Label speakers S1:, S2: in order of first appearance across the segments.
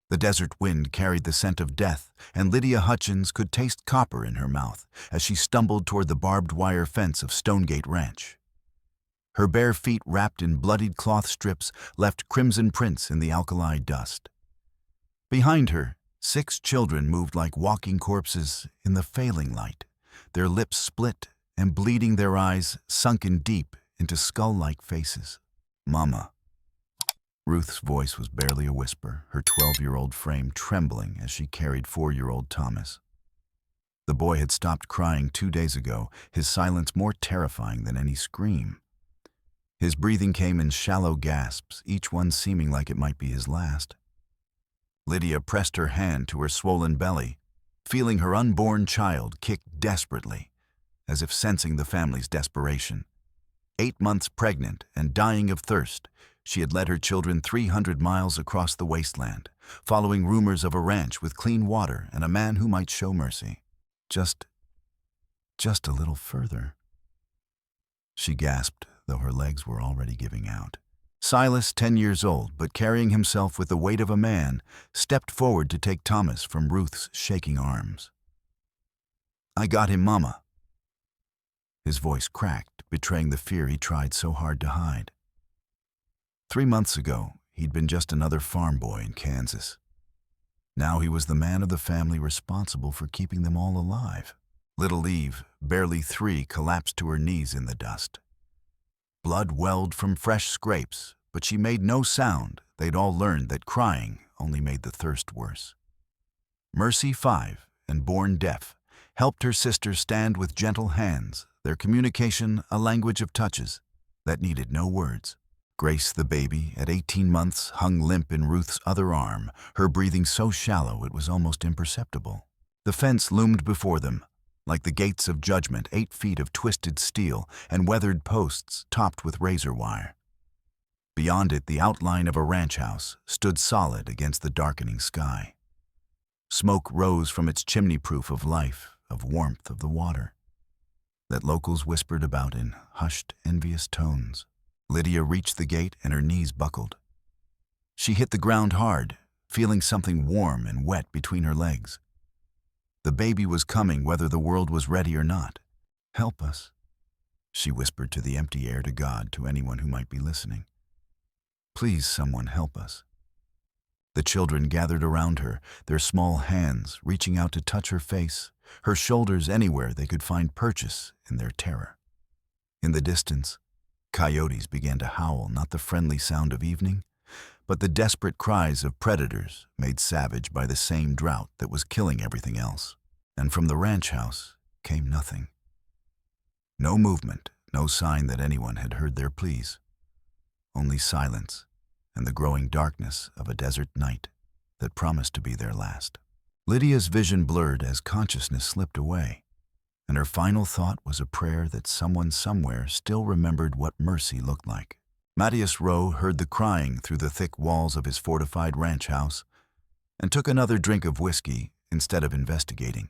S1: The desert wind carried the scent of death, and Lydia Hutchins could taste copper in her mouth as she stumbled toward the barbed wire fence of Stonegate Ranch. Her bare feet wrapped in bloodied cloth strips left crimson prints in the alkali dust. Behind her, 6 children moved like walking corpses in the failing light, their lips split and bleeding, their eyes sunken deep into skull-like faces. "Mama." Ruth's voice was barely a whisper, her 12-year-old frame trembling as she carried 4-year-old Thomas. The boy had stopped crying 2 days ago, his silence more terrifying than any scream. His breathing came in shallow gasps, each one seeming like it might be his last. Lydia pressed her hand to her swollen belly, feeling her unborn child kick desperately, as if sensing the family's desperation. 8 months pregnant and dying of thirst, she had led her children 300 miles across the wasteland, following rumors of a ranch with clean water and a man who might show mercy. Just a little further. She gasped, though her legs were already giving out. Silas, 10 years old, but carrying himself with the weight of a man, stepped forward to take Thomas from Ruth's shaking arms. "I got him, Mama." His voice cracked, betraying the fear he tried so hard to hide. 3 months ago, he'd been just another farm boy in Kansas. Now he was the man of the family responsible for keeping them all alive. Little Eve, barely 3, collapsed to her knees in the dust. Blood welled from fresh scrapes, but she made no sound. They'd all learned that crying only made the thirst worse. Mercy, 5, and born deaf, helped her sister stand with gentle hands, their communication a language of touches that needed no words. Grace, the baby, at 18 months, hung limp in Ruth's other arm, her breathing so shallow it was almost imperceptible. The fence loomed before them, like the gates of judgment, 8 feet of twisted steel and weathered posts topped with razor wire. Beyond it, the outline of a ranch house stood solid against the darkening sky. Smoke rose from its chimney-proof of life, of warmth of the water, that locals whispered about in hushed, envious tones. Lydia reached the gate and her knees buckled. She hit the ground hard, feeling something warm and wet between her legs. The baby was coming whether the world was ready or not. "Help us," she whispered to the empty air, to God, to anyone who might be listening. "Please, someone help us." The children gathered around her, their small hands reaching out to touch her face, her shoulders, anywhere they could find purchase in their terror. In the distance, coyotes began to howl, not the friendly sound of evening, but the desperate cries of predators made savage by the same drought that was killing everything else. And from the ranch house came nothing. No movement, no sign that anyone had heard their pleas. Only silence and the growing darkness of a desert night that promised to be their last. Lydia's vision blurred as consciousness slipped away, and her final thought was a prayer that someone somewhere still remembered what mercy looked like. Matthias Rowe heard the crying through the thick walls of his fortified ranch house and took another drink of whiskey instead of investigating.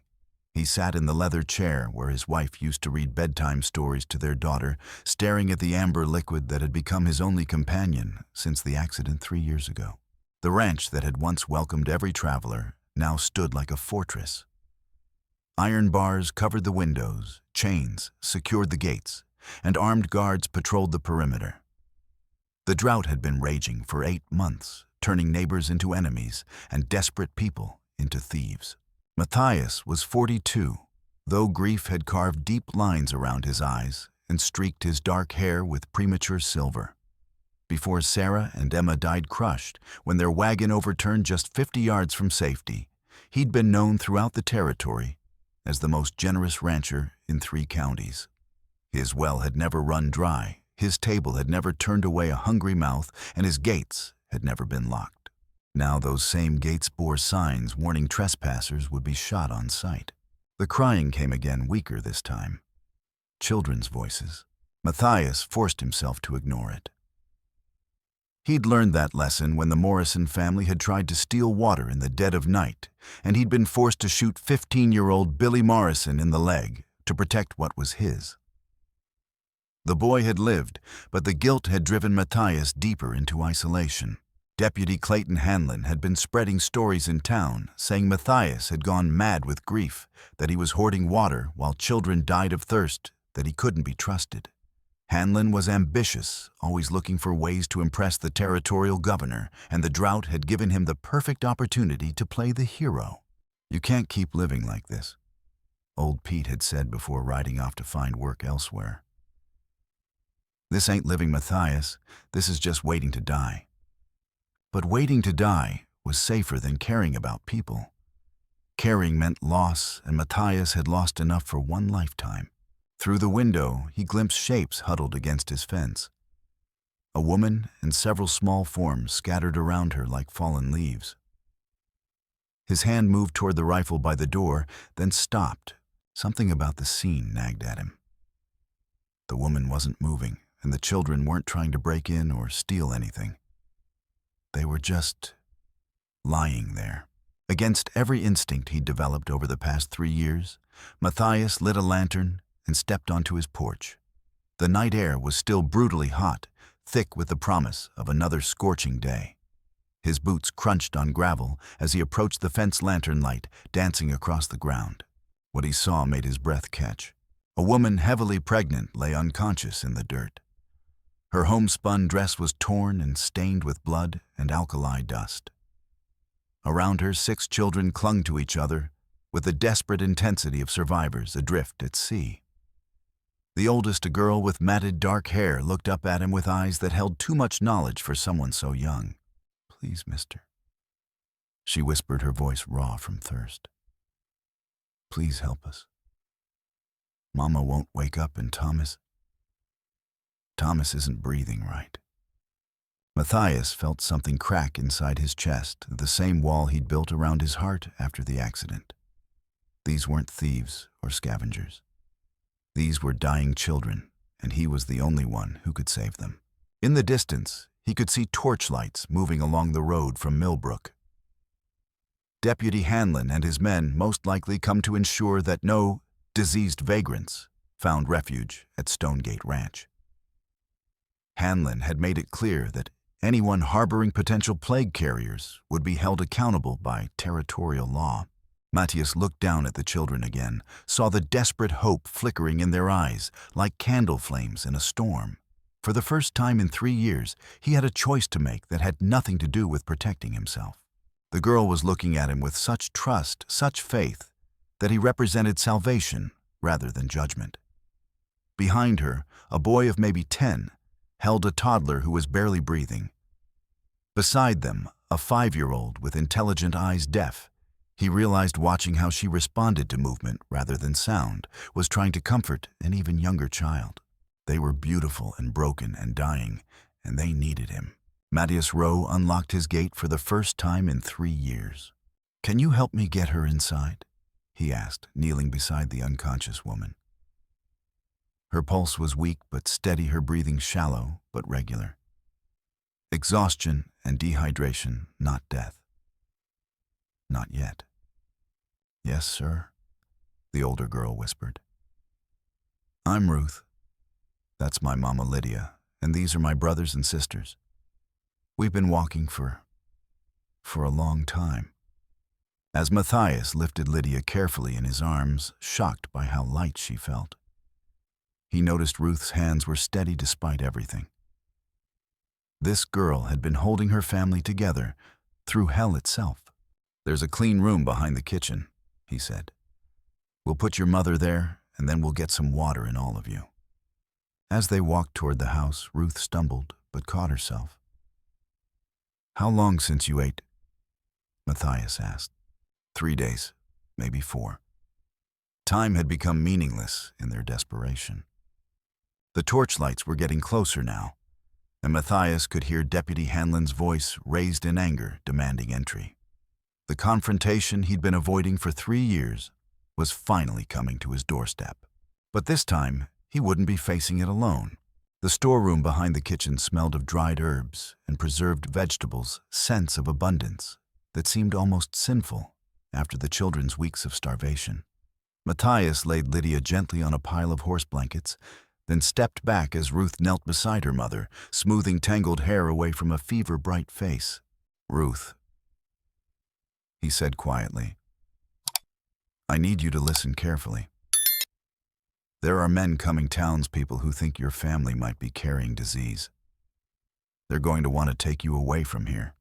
S1: He sat in the leather chair where his wife used to read bedtime stories to their daughter, staring at the amber liquid that had become his only companion since the accident 3 years ago. The ranch that had once welcomed every traveler now stood like a fortress. Iron bars covered the windows, chains secured the gates, and armed guards patrolled the perimeter. The drought had been raging for 8 months, turning neighbors into enemies and desperate people into thieves. Matthias was 42, though grief had carved deep lines around his eyes and streaked his dark hair with premature silver. Before Sarah and Emma died crushed when their wagon overturned just 50 yards from safety, he'd been known throughout the territory as the most generous rancher in 3 counties. His well had never run dry, his table had never turned away a hungry mouth, and his gates had never been locked. Now those same gates bore signs warning trespassers would be shot on sight. The crying came again, weaker this time. Children's voices. Matthias forced himself to ignore it. He'd learned that lesson when the Morrison family had tried to steal water in the dead of night, and he'd been forced to shoot 15-year-old Billy Morrison in the leg to protect what was his. The boy had lived, but the guilt had driven Matthias deeper into isolation. Deputy Clayton Hanlon had been spreading stories in town saying Matthias had gone mad with grief, that he was hoarding water while children died of thirst, that he couldn't be trusted. Hanlon was ambitious, always looking for ways to impress the territorial governor, and the drought had given him the perfect opportunity to play the hero. "You can't keep living like this," old Pete had said before riding off to find work elsewhere. "This ain't living, Matthias. This is just waiting to die." But waiting to die was safer than caring about people. Caring meant loss, and Matthias had lost enough for one lifetime. Through the window, he glimpsed shapes huddled against his fence. A woman and several small forms scattered around her like fallen leaves. His hand moved toward the rifle by the door, then stopped. Something about the scene nagged at him. The woman wasn't moving, and the children weren't trying to break in or steal anything. They were just lying there. Against every instinct he'd developed over the past 3 years, Matthias lit a lantern and stepped onto his porch. The night air was still brutally hot, thick with the promise of another scorching day. His boots crunched on gravel as he approached the fence lantern light dancing across the ground. What he saw made his breath catch. A woman heavily pregnant lay unconscious in the dirt. Her homespun dress was torn and stained with blood and alkali dust. Around her, 6 children clung to each other with the desperate intensity of survivors adrift at sea. The oldest, a girl with matted dark hair, looked up at him with eyes that held too much knowledge for someone so young. "Please, mister," she whispered, her voice raw from thirst. "Please help us. Mama won't wake up, and Thomas isn't breathing right." Matthias felt something crack inside his chest, the same wall he'd built around his heart after the accident. These weren't thieves or scavengers. These were dying children, and he was the only one who could save them. In the distance, he could see torchlights moving along the road from Millbrook. Deputy Hanlon and his men most likely come to ensure that no diseased vagrants found refuge at Stonegate Ranch. Hanlon had made it clear that anyone harboring potential plague carriers would be held accountable by territorial law. Matthias looked down at the children again, saw the desperate hope flickering in their eyes like candle flames in a storm. For the first time in 3 years, he had a choice to make that had nothing to do with protecting himself. The girl was looking at him with such trust, such faith, that he represented salvation rather than judgment. Behind her, a boy of maybe 10 held a toddler who was barely breathing. Beside them, a 5-year-old with intelligent eyes deaf. He realized, watching how she responded to movement rather than sound, was trying to comfort an even younger child. They were beautiful and broken and dying, and they needed him. Matthias Rowe unlocked his gate for the first time in 3 years. "Can you help me get her inside?" he asked, kneeling beside the unconscious woman. Her pulse was weak but steady, her breathing shallow but regular. Exhaustion and dehydration, not death. Not yet. "Yes, sir," the older girl whispered. "I'm Ruth. That's my mama Lydia, and these are my brothers and sisters. We've been walking for a long time." As Matthias lifted Lydia carefully in his arms, shocked by how light she felt, he noticed Ruth's hands were steady despite everything. This girl had been holding her family together through hell itself. "There's a clean room behind the kitchen," he said. "We'll put your mother there, and then we'll get some water in all of you." As they walked toward the house, Ruth stumbled but caught herself. "How long since you ate?" Matthias asked. 3 days, maybe 4. Time had become meaningless in their desperation. The torchlights were getting closer now, and Matthias could hear Deputy Hanlon's voice raised in anger, demanding entry. The confrontation he'd been avoiding for 3 years was finally coming to his doorstep. But this time, he wouldn't be facing it alone. The storeroom behind the kitchen smelled of dried herbs and preserved vegetables, scents of abundance that seemed almost sinful after the children's weeks of starvation. Matthias laid Lydia gently on a pile of horse blankets, then stepped back as Ruth knelt beside her mother, smoothing tangled hair away from a fever-bright face. "Ruth," he said quietly, "I need you to listen carefully. There are men coming townspeople who think your family might be carrying disease. They're going to want to take you away from here."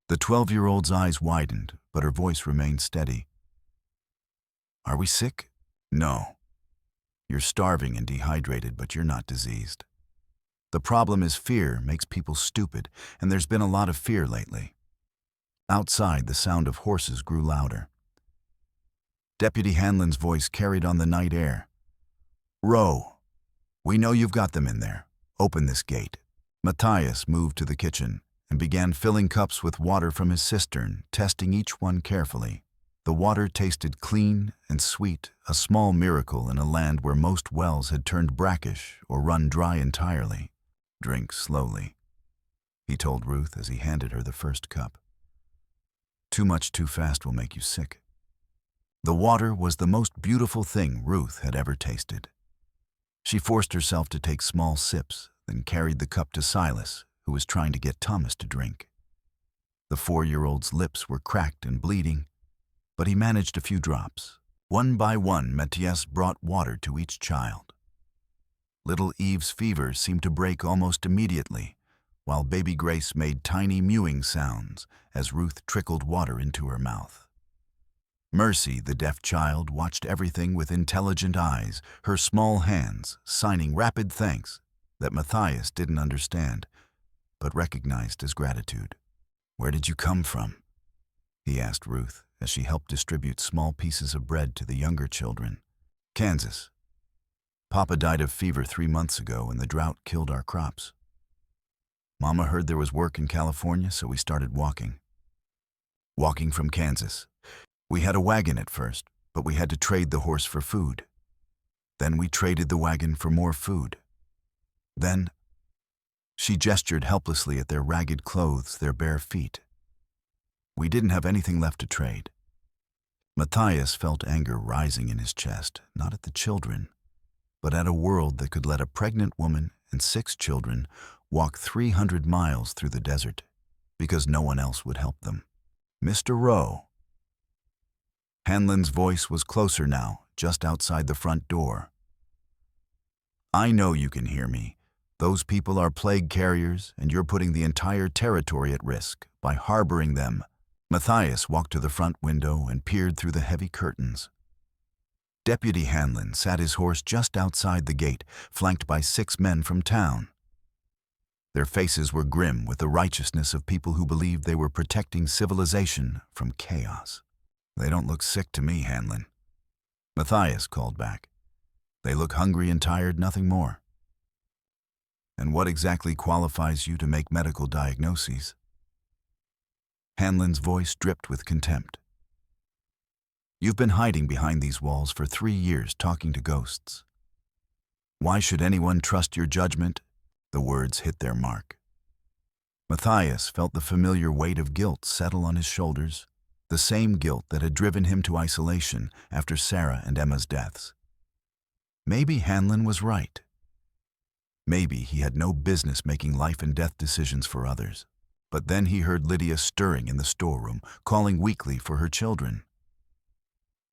S1: The 12-year-old's eyes widened, but her voice remained steady. "Are we sick?" "No. You're starving and dehydrated, but you're not diseased. The problem is fear makes people stupid, and there's been a lot of fear lately." Outside, the sound of horses grew louder. Deputy Hanlon's voice carried on the night air. "Row, we know you've got them in there. Open this gate." Matthias moved to the kitchen and began filling cups with water from his cistern, testing each one carefully. The water tasted clean and sweet, a small miracle in a land where most wells had turned brackish or run dry entirely. "Drink slowly," he told Ruth as he handed her the first cup. "Too much too fast will make you sick." The water was the most beautiful thing Ruth had ever tasted. She forced herself to take small sips, then carried the cup to Silas, who was trying to get Thomas to drink. The 4-year-old's lips were cracked and bleeding, but he managed a few drops. One by one, Matthias brought water to each child. Little Eve's fever seemed to break almost immediately, while baby Grace made tiny mewing sounds as Ruth trickled water into her mouth. Mercy, the deaf child, watched everything with intelligent eyes, her small hands signing rapid thanks that Matthias didn't understand, but recognized as gratitude. "Where did you come from?" he asked Ruth as she helped distribute small pieces of bread to the younger children. "Kansas. Papa died of fever 3 months ago and the drought killed our crops. Mama heard there was work in California, so we started walking. Walking from Kansas. We had a wagon at first, but we had to trade the horse for food. Then we traded the wagon for more food. Then..." She gestured helplessly at their ragged clothes, their bare feet. "We didn't have anything left to trade." Matthias felt anger rising in his chest, not at the children, but at a world that could let a pregnant woman and 6 children walk 300 miles through the desert because no one else would help them. "Mr. Rowe." Hanlon's voice was closer now, just outside the front door. "I know you can hear me. Those people are plague carriers, and you're putting the entire territory at risk by harboring them." Matthias walked to the front window and peered through the heavy curtains. Deputy Hanlon sat his horse just outside the gate, flanked by 6 men from town. Their faces were grim with the righteousness of people who believed they were protecting civilization from chaos. "They don't look sick to me, Hanlon," Matthias called back. "They look hungry and tired, nothing more." "And what exactly qualifies you to make medical diagnoses?" Hanlon's voice dripped with contempt. "You've been hiding behind these walls for 3 years talking to ghosts. Why should anyone trust your judgment?" The words hit their mark. Matthias felt the familiar weight of guilt settle on his shoulders, the same guilt that had driven him to isolation after Sarah and Emma's deaths. Maybe Hanlon was right. Maybe he had no business making life and death decisions for others. But then he heard Lydia stirring in the storeroom, calling weakly for her children.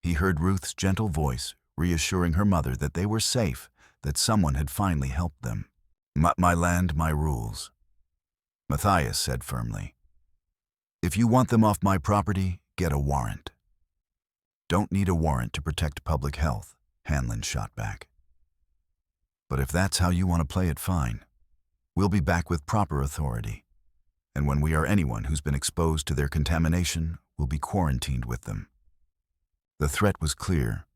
S1: He heard Ruth's gentle voice reassuring her mother that they were safe, that someone had finally helped them. My land, my rules," Matthias said firmly. "If you want them off my property, get a warrant." "Don't need a warrant to protect public health," Hanlon shot back. "But if that's how you want to play it, fine. We'll be back with proper authority. And when we are anyone who's been exposed to their contamination, we'll be quarantined with them." The threat was clear.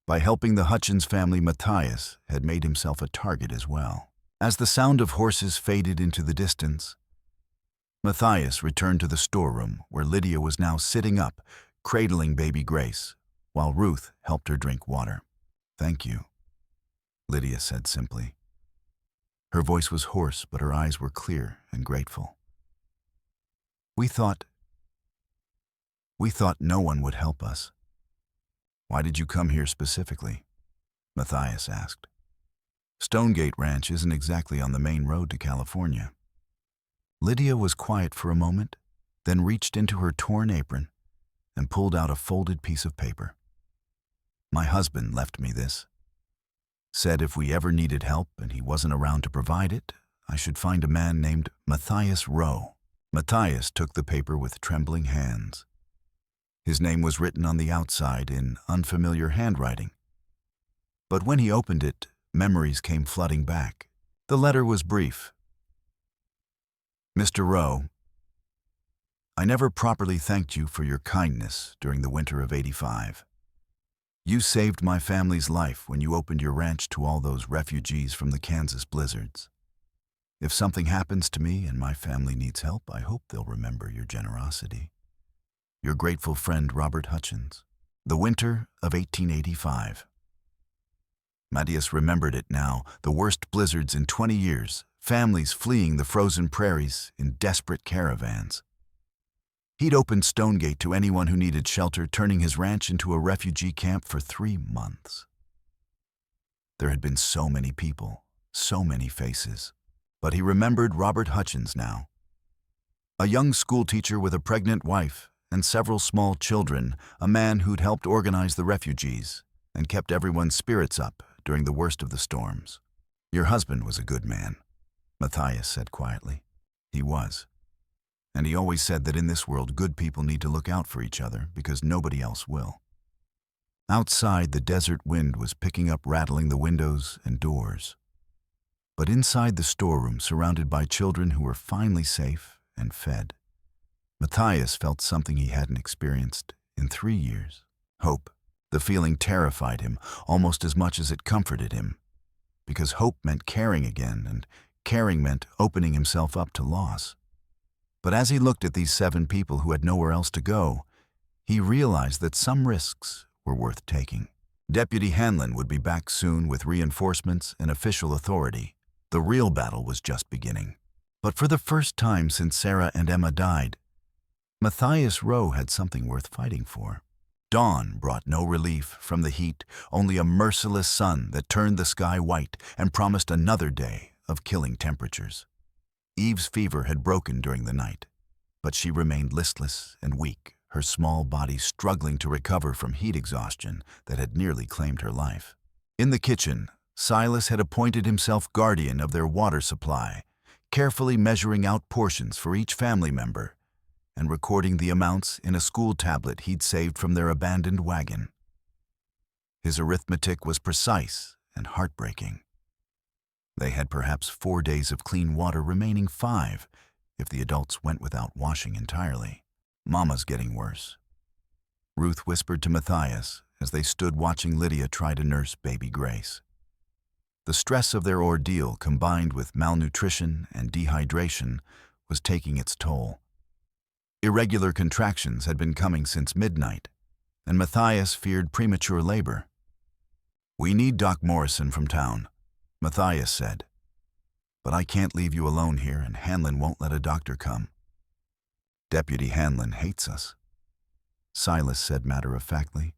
S1: By helping the Hutchins family, Matthias had made himself a target as well. As the sound of horses faded into the distance, Matthias returned to the storeroom where Lydia was now sitting up, cradling baby Grace, while Ruth helped her drink water. "Thank you," Lydia said simply. Her voice was hoarse, but her eyes were clear and grateful. We thought no one would help us." "Why did you come here specifically?" Matthias asked. "Stonegate Ranch isn't exactly on the main road to California." Lydia was quiet for a moment, then reached into her torn apron and pulled out a folded piece of paper. My husband left me this. Said if we ever needed help and he wasn't around to provide it, I should find a man named Matthias Rowe. Matthias took the paper with trembling hands. His name was written on the outside in unfamiliar handwriting. But when he opened it, memories came flooding back. The letter was brief. Mr. Rowe, I never properly thanked you for your kindness during the winter of '85. You saved my family's life when you opened your ranch to all those refugees from the Kansas blizzards. If something happens to me and my family needs help, I hope they'll remember your generosity. Your grateful friend, Robert Hutchins. The winter of 1885. Matthias remembered it now, the worst blizzards in 20 years, families fleeing the frozen prairies in desperate caravans. He'd opened Stonegate to anyone who needed shelter, turning his ranch into a refugee camp for 3 months. There had been so many people, so many faces. But he remembered Robert Hutchins now. A young schoolteacher with a pregnant wife and several small children, a man who'd helped organize the refugees and kept everyone's spirits up during the worst of the storms. Your husband was a good man, Matthias said quietly. He was. And he always said that in this world good people need to look out for each other because nobody else will. Outside, the desert wind was picking up, rattling the windows and doors. But inside the storeroom, surrounded by children who were finally safe and fed, Matthias felt something he hadn't experienced in 3 years. Hope. The feeling terrified him almost as much as it comforted him, because hope meant caring again, and caring meant opening himself up to loss. But as he looked at these 7 people who had nowhere else to go, he realized that some risks were worth taking. Deputy Hanlon would be back soon with reinforcements and official authority. The real battle was just beginning. But for the first time since Sarah and Emma died, Matthias Rowe had something worth fighting for. Dawn brought no relief from the heat, only a merciless sun that turned the sky white and promised another day of killing temperatures. Eve's fever had broken during the night, but she remained listless and weak, her small body struggling to recover from heat exhaustion that had nearly claimed her life. In the kitchen, Silas had appointed himself guardian of their water supply, carefully measuring out portions for each family member and recording the amounts in a school tablet he'd saved from their abandoned wagon. His arithmetic was precise and heartbreaking. They had perhaps 4 days of clean water, remaining 5 if the adults went without washing entirely. Mama's getting worse, Ruth whispered to Matthias as they stood watching Lydia try to nurse baby Grace. The stress of their ordeal, combined with malnutrition and dehydration, was taking its toll. Irregular contractions had been coming since midnight, and Matthias feared premature labor. "We need Doc Morrison from town," Matthias said. "But I can't leave you alone here, and Hanlon won't let a doctor come." "Deputy Hanlon hates us," Silas said matter-of-factly.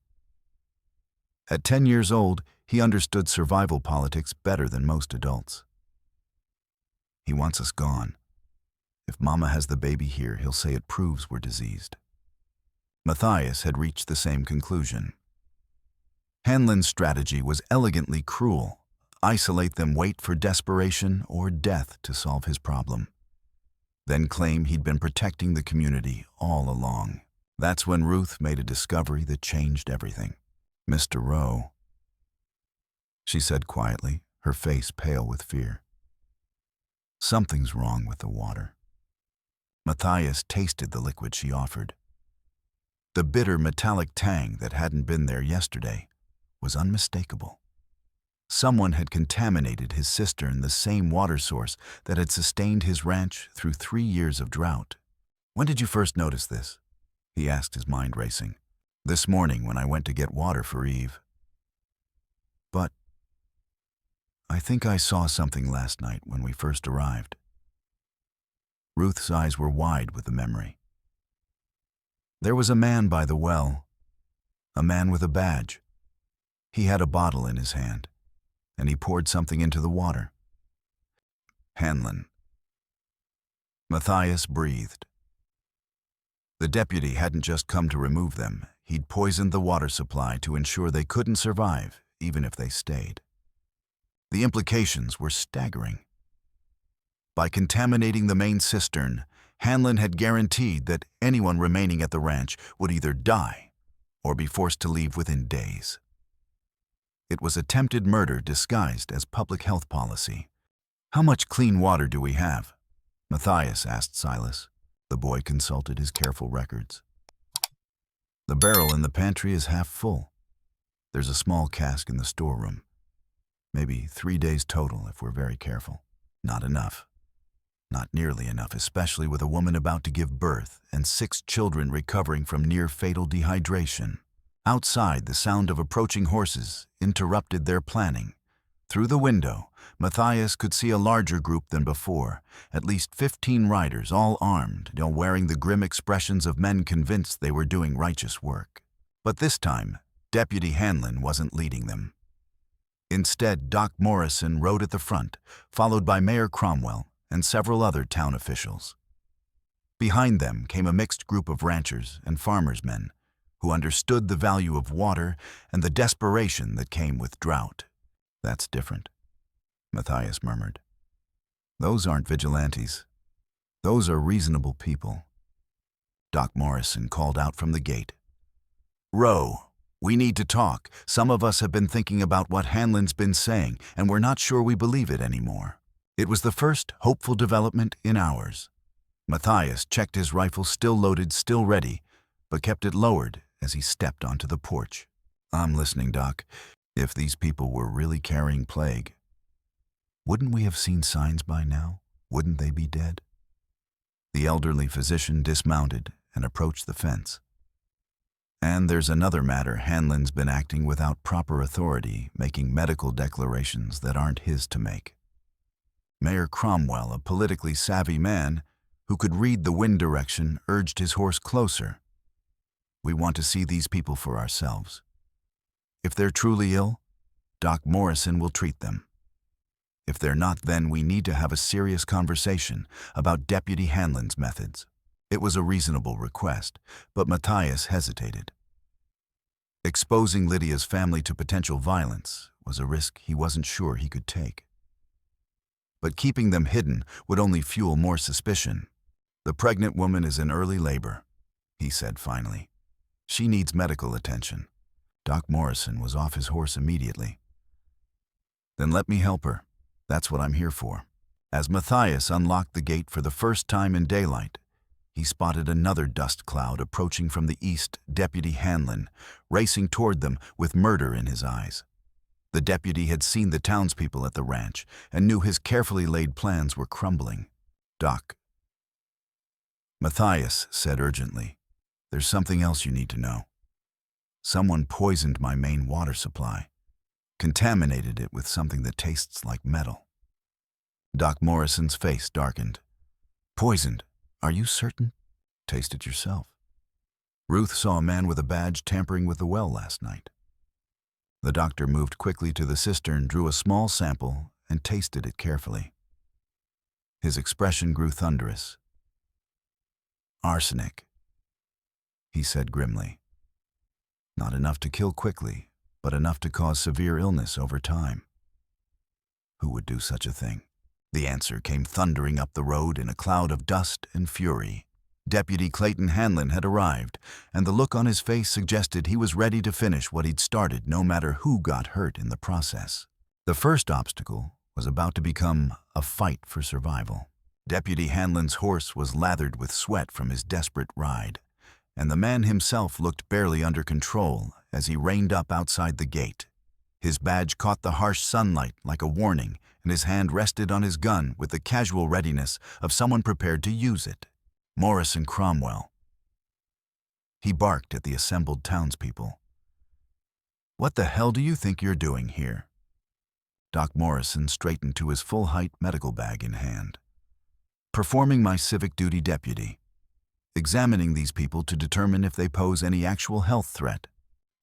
S1: At 10 years old, he understood survival politics better than most adults. "He wants us gone. If Mama has the baby here, he'll say it proves we're diseased." Matthias had reached the same conclusion. Hanlon's strategy was elegantly cruel. Isolate them, wait for desperation or death to solve his problem. Then claim he'd been protecting the community all along. That's when Ruth made a discovery that changed everything. "Mr. Rowe," she said quietly, her face pale with fear. "Something's wrong with the water." Matthias tasted the liquid she offered. The bitter metallic tang that hadn't been there yesterday was unmistakable. Someone had contaminated his cistern, the same water source that had sustained his ranch through 3 years of drought. "When did you first notice this?" he asked, his mind racing. "This morning when I went to get water for Eve. But I think I saw something last night when we first arrived." Ruth's eyes were wide with the memory. There was a man by the well, a man with a badge. He had a bottle in his hand, and he poured something into the water. "Hanlon." Matthias breathed. The deputy hadn't just come to remove them. He'd poisoned the water supply to ensure they couldn't survive, even if they stayed. The implications were staggering. By contaminating the main cistern, Hanlon had guaranteed that anyone remaining at the ranch would either die or be forced to leave within days. It was attempted murder disguised as public health policy. "How much clean water do we have?" Matthias asked Silas. The boy consulted his careful records. "The barrel in the pantry is half full. There's a small cask in the storeroom. Maybe 3 days total if we're very careful. Not enough. Not nearly enough, especially with a woman about to give birth and 6 children recovering from near-fatal dehydration." Outside, the sound of approaching horses interrupted their planning. Through the window, Matthias could see a larger group than before, at least 15 riders, all armed, wearing the grim expressions of men convinced they were doing righteous work. But this time, Deputy Hanlon wasn't leading them. Instead, Doc Morrison rode at the front, followed by Mayor Cromwell and several other town officials. Behind them came a mixed group of ranchers and farmers' men who understood the value of water and the desperation that came with drought. "That's different," Matthias murmured. "Those aren't vigilantes. Those are reasonable people." Doc Morrison called out from the gate. "Row, we need to talk. Some of us have been thinking about what Hanlon's been saying, and we're not sure we believe it anymore." It was the first hopeful development in hours. Matthias checked his rifle, still loaded, still ready, but kept it lowered as he stepped onto the porch. "I'm listening, Doc. If these people were really carrying plague, wouldn't we have seen signs by now? Wouldn't they be dead?" The elderly physician dismounted and approached the fence. "And there's another matter. Hanlon's been acting without proper authority, making medical declarations that aren't his to make." Mayor Cromwell, a politically savvy man who could read the wind direction, urged his horse closer. "We want to see these people for ourselves. If they're truly ill, Doc Morrison will treat them. If they're not, then we need to have a serious conversation about Deputy Hanlon's methods." It was a reasonable request, but Matthias hesitated. Exposing Lydia's family to potential violence was a risk he wasn't sure he could take. But keeping them hidden would only fuel more suspicion. "The pregnant woman is in early labor," he said finally. "She needs medical attention." Doc Morrison was off his horse immediately. "Then let me help her. That's what I'm here for." As Matthias unlocked the gate for the first time in daylight, he spotted another dust cloud approaching from the east, Deputy Hanlon, racing toward them with murder in his eyes. The deputy had seen the townspeople at the ranch and knew his carefully laid plans were crumbling. "Doc," Matthias said urgently, "there's something else you need to know. Someone poisoned my main water supply, contaminated it with something that tastes like metal." Doc Morrison's face darkened. "Poisoned? Are you certain?" "Taste it yourself. Ruth saw a man with a badge tampering with the well last night." The doctor moved quickly to the cistern, drew a small sample, and tasted it carefully. His expression grew thunderous. "Arsenic," he said grimly. "Not enough to kill quickly, but enough to cause severe illness over time." Who would do such a thing? The answer came thundering up the road in a cloud of dust and fury. Deputy Clayton Hanlon had arrived, and the look on his face suggested he was ready to finish what he'd started, no matter who got hurt in the process. The first obstacle was about to become a fight for survival. Deputy Hanlon's horse was lathered with sweat from his desperate ride, and the man himself looked barely under control as he reined up outside the gate. His badge caught the harsh sunlight like a warning, and his hand rested on his gun with the casual readiness of someone prepared to use it. Morrison Cromwell. He barked at the assembled townspeople. "What the hell do you think you're doing here?" Doc Morrison straightened to his full-height medical bag in hand. "Performing my civic duty, deputy. Examining these people to determine if they pose any actual health threat.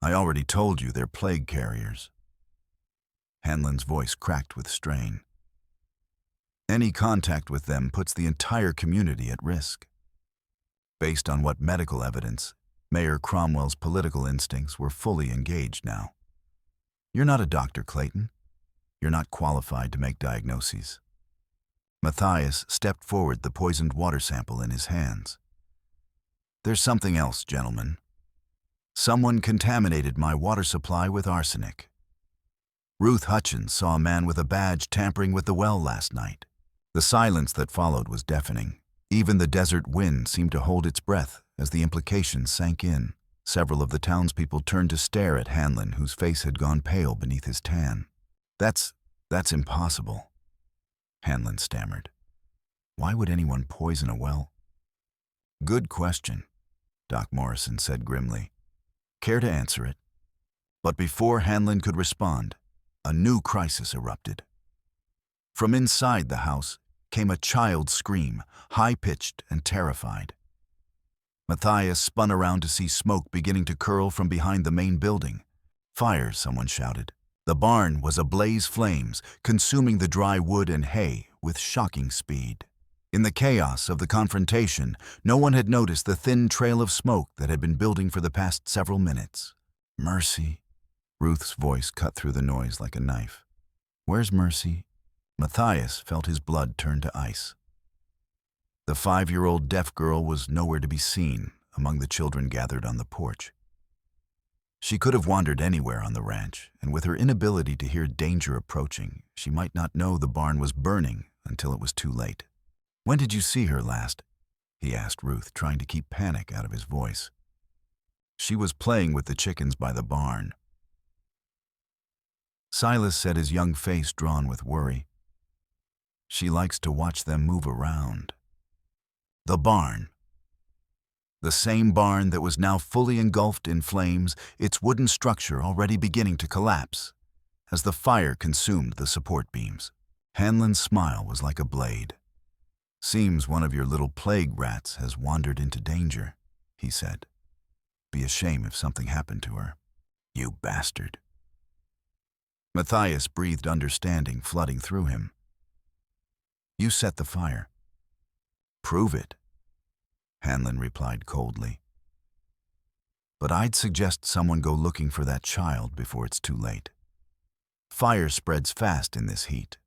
S1: I already told you they're plague carriers." Hanlon's voice cracked with strain. "Any contact with them puts the entire community at risk." Based on what medical evidence, Mayor Cromwell's political instincts were fully engaged now. You're not a doctor, Clayton. You're not qualified to make diagnoses. Matthias stepped forward, the poisoned water sample in his hands. There's something else, gentlemen. Someone contaminated my water supply with arsenic. Ruth Hutchins saw a man with a badge tampering with the well last night. The silence that followed was deafening. Even the desert wind seemed to hold its breath as the implications sank in. Several of the townspeople turned to stare at Hanlon, whose face had gone pale beneath his tan. That's impossible, Hanlon stammered. Why would anyone poison a well? Good question, Doc Morrison said grimly. Care to answer it? But before Hanlon could respond, a new crisis erupted. From inside the house came a child's scream, high-pitched and terrified. Matthias spun around to see smoke beginning to curl from behind the main building. Fire, someone shouted. The barn was ablaze, flames, consuming the dry wood and hay with shocking speed. In the chaos of the confrontation, no one had noticed the thin trail of smoke that had been building for the past several minutes. Mercy. Ruth's voice cut through the noise like a knife. Where's Mercy? Matthias felt his blood turn to ice. The 5-year-old deaf girl was nowhere to be seen among the children gathered on the porch. She could have wandered anywhere on the ranch, and with her inability to hear danger approaching, she might not know the barn was burning until it was too late. When did you see her last? He asked Ruth, trying to keep panic out of his voice. She was playing with the chickens by the barn. Silas said, his young face drawn with worry. She likes to watch them move around. The barn. The same barn that was now fully engulfed in flames, its wooden structure already beginning to collapse as the fire consumed the support beams. Hanlon's smile was like a blade. Seems one of your little plague rats has wandered into danger, he said. Be a shame if something happened to her. You bastard. Matthias breathed understanding flooding through him. You set the fire. Prove it, Hanlon replied coldly. But I'd suggest someone go looking for that child before it's too late. Fire spreads fast in this heat.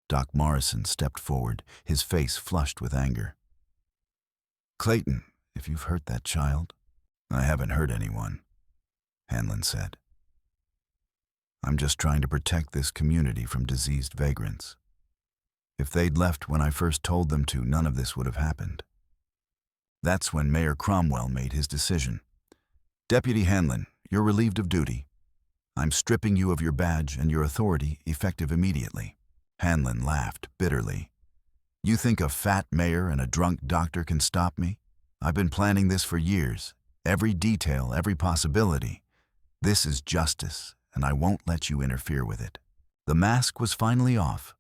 S1: Doc Morrison stepped forward, his face flushed with anger. Clayton, if you've hurt that child... I haven't hurt anyone, Hanlon said. I'm just trying to protect this community from diseased vagrants. If they'd left when I first told them to, none of this would have happened. That's when Mayor Cromwell made his decision. Deputy Hanlon, you're relieved of duty. I'm stripping you of your badge and your authority, effective immediately. Hanlon laughed bitterly. You think a fat mayor and a drunk doctor can stop me? I've been planning this for years. Every detail, every possibility. This is justice, and I won't let you interfere with it. The mask was finally off.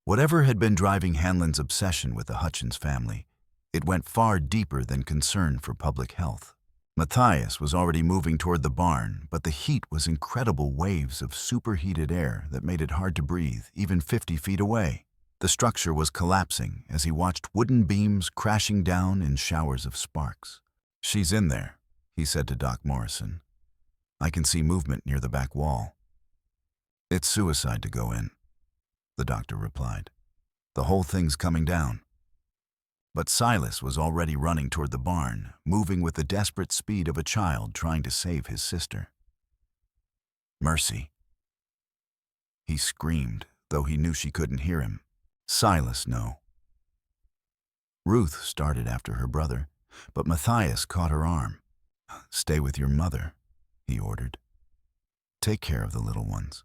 S1: Whatever had been driving Hanlon's obsession with the Hutchins family, it went far deeper than concern for public health. Matthias was already moving toward the barn, but the heat was incredible waves of superheated air that made it hard to breathe, even 50 feet away. The structure was collapsing as he watched wooden beams crashing down in showers of sparks. She's in there, he said to Doc Morrison. I can see movement near the back wall. It's suicide to go in, the doctor replied. The whole thing's coming down. But Silas was already running toward the barn, moving with the desperate speed of a child trying to save his sister. Mercy. He screamed, though he knew she couldn't hear him. Silas, no. Ruth started after her brother, but Matthias caught her arm. Stay with your mother, he ordered. Take care of the little ones.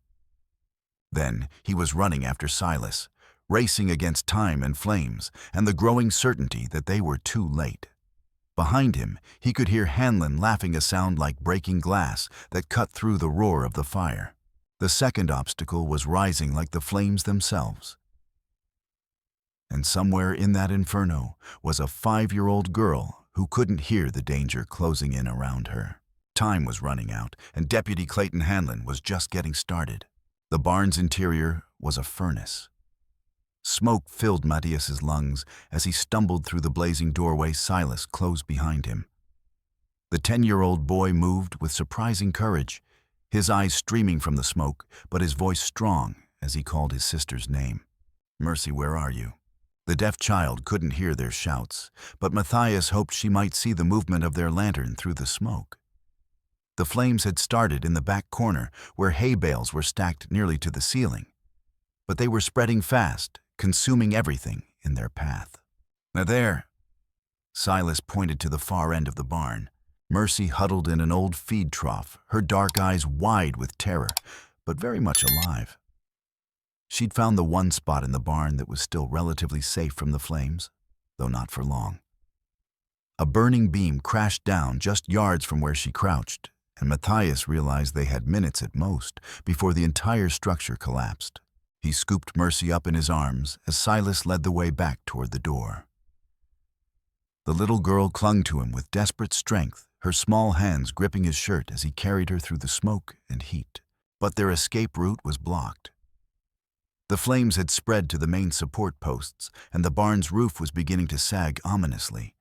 S1: Then he was running after Silas, racing against time and flames, and the growing certainty that they were too late. Behind him, he could hear Hanlon laughing, a sound like breaking glass that cut through the roar of the fire. The second obstacle was rising like the flames themselves. And somewhere in that inferno was a 5-year-old girl who couldn't hear the danger closing in around her. Time was running out, and Deputy Clayton Hanlon was just getting started. The barn's interior was a furnace. Smoke filled Matthias's lungs as he stumbled through the blazing doorway Silas closed behind him. The 10-year-old boy moved with surprising courage, his eyes streaming from the smoke, but his voice strong as he called his sister's name. "Mercy, where are you?" The deaf child couldn't hear their shouts, but Matthias hoped she might see the movement of their lantern through the smoke. The flames had started in the back corner, where hay bales were stacked nearly to the ceiling, but they were spreading fast, consuming everything in their path. "Now there!" Silas pointed to the far end of the barn. Mercy huddled in an old feed trough, her dark eyes wide with terror, but very much alive. She'd found the one spot in the barn that was still relatively safe from the flames, though not for long. A burning beam crashed down just yards from where she crouched, and Matthias realized they had minutes at most before the entire structure collapsed. He scooped Mercy up in his arms as Silas led the way back toward the door. The little girl clung to him with desperate strength, her small hands gripping his shirt as he carried her through the smoke and heat. But their escape route was blocked. The flames had spread to the main support posts, and the barn's roof was beginning to sag ominously.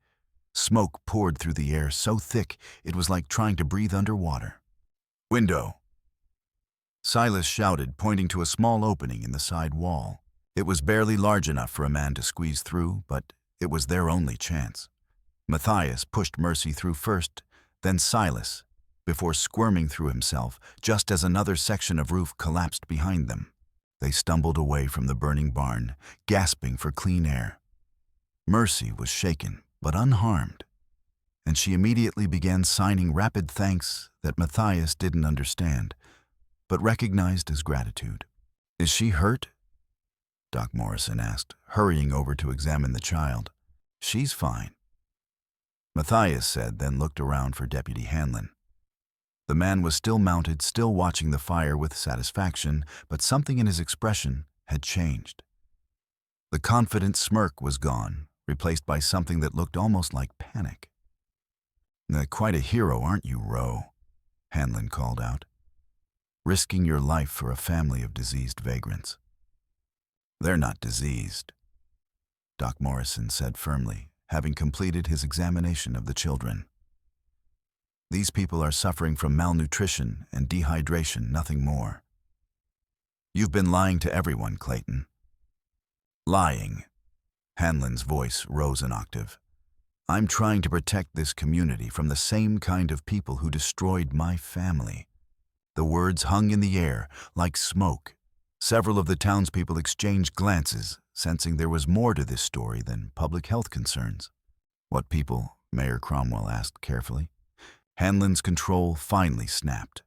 S1: Smoke poured through the air so thick it was like trying to breathe underwater. "Window!" Silas shouted, pointing to a small opening in the side wall. It was barely large enough for a man to squeeze through, but it was their only chance. Matthias pushed Mercy through first, then Silas, before squirming through himself just as another section of roof collapsed behind them. They stumbled away from the burning barn, gasping for clean air. Mercy was shaken, but unharmed, and she immediately began signing rapid thanks that Matthias didn't understand, but recognized as gratitude. "Is she hurt?" Doc Morrison asked, hurrying over to examine the child. "She's fine," Matthias said, then looked around for Deputy Hanlon. The man was still mounted, still watching the fire with satisfaction, but something in his expression had changed. The confident smirk was gone, replaced by something that looked almost like panic. "Quite a hero, aren't you, Roe?" Hanlon called out. "Risking your life for a family of diseased vagrants." "They're not diseased," Doc Morrison said firmly, having completed his examination of the children. "These people are suffering from malnutrition and dehydration, nothing more. You've been lying to everyone, Clayton." "Lying." Hanlon's voice rose an octave. "I'm trying to protect this community from the same kind of people who destroyed my family." The words hung in the air like smoke. Several of the townspeople exchanged glances, sensing there was more to this story than public health concerns. "What people?" Mayor Cromwell asked carefully. Hanlon's control finally snapped.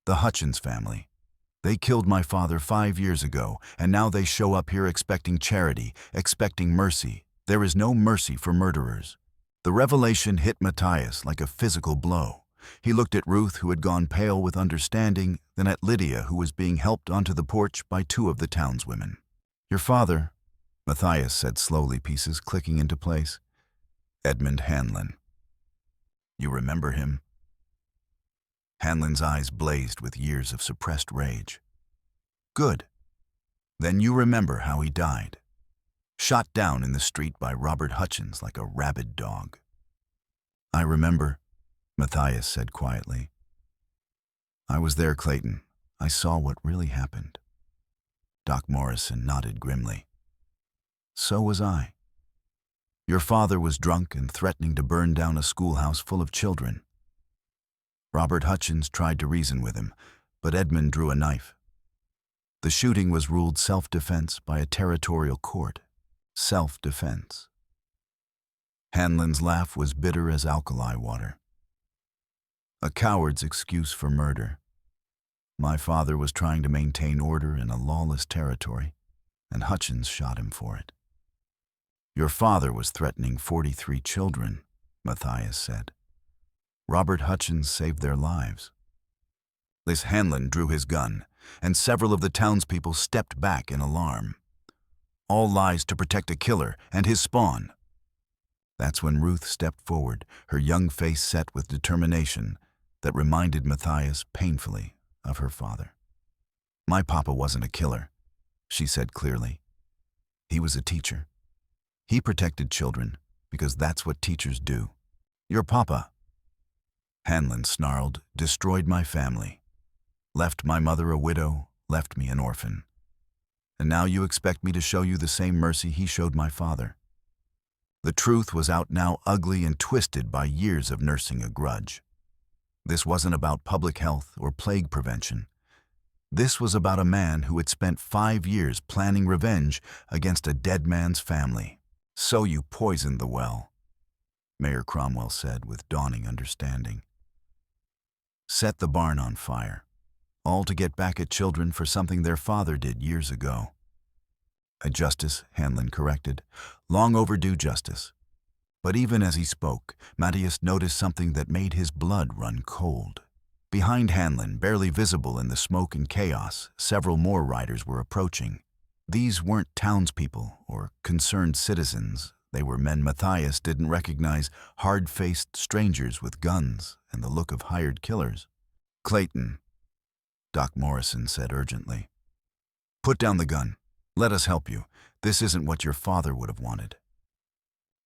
S1: "The Hutchins family. They killed my father 5 years ago, and now they show up here expecting charity, expecting mercy. There is no mercy for murderers." The revelation hit Matthias like a physical blow. He looked at Ruth, who had gone pale with understanding, then at Lydia, who was being helped onto the porch by 2 of the townswomen. "Your father," Matthias said slowly, pieces clicking into place. "Edmund Hanlon. You remember him?" Hanlon's eyes blazed with years of suppressed rage. "Good. Then you remember how he died. Shot down in the street by Robert Hutchins like a rabid dog." "I remember," Matthias said quietly. "I was there, Clayton. I saw what really happened." Doc Morrison nodded grimly. "So was I. Your father was drunk and threatening to burn down a schoolhouse full of children. Robert Hutchins tried to reason with him, but Edmund drew a knife. The shooting was ruled self-defense by a territorial court. Self-defense." Hanlon's laugh was bitter as alkali water. "A coward's excuse for murder. My father was trying to maintain order in a lawless territory, and Hutchins shot him for it." "Your father was threatening 43 children," Matthias said. "Robert Hutchins saved their lives." This Hanlon drew his gun, and several of the townspeople stepped back in alarm. All lies to protect a killer and his spawn. That's when Ruth stepped forward, her young face set with determination that reminded Matthias painfully of her father. "My papa wasn't a killer," she said clearly. He was a teacher. He protected children because that's what teachers do. Your papa, Hanlon snarled, destroyed my family. Left my mother a widow, left me an orphan. And now you expect me to show you the same mercy he showed my father. The truth was out now, ugly and twisted by years of nursing a grudge. This wasn't about public health or plague prevention. This was about a man who had spent 5 years planning revenge against a dead man's family. So you poisoned the well, Mayor Cromwell said with dawning understanding. Set the barn on fire, all to get back at children for something their father did years ago. A justice, Hanlon corrected. Long overdue justice. But even as he spoke, Matthias noticed something that made his blood run cold. Behind Hanlon, barely visible in the smoke and chaos, several more riders were approaching. These weren't townspeople or concerned citizens. They were men Matthias didn't recognize, hard-faced strangers with guns and the look of hired killers. Clayton, Doc Morrison said urgently. Put down the gun. Let us help you. This isn't what your father would have wanted.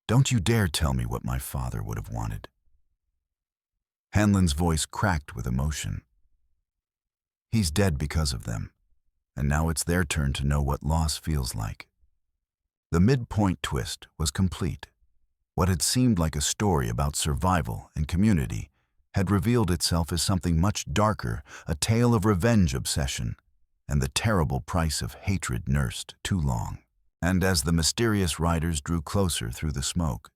S1: Don't you dare tell me what my father would have wanted. Hanlon's voice cracked with emotion. He's dead because of them, and now it's their turn to know what loss feels like. The midpoint twist was complete. What had seemed like a story about survival and community had revealed itself as something much darker, a tale of revenge obsession, and the terrible price of hatred nursed too long. And as the mysterious riders drew closer through the smoke,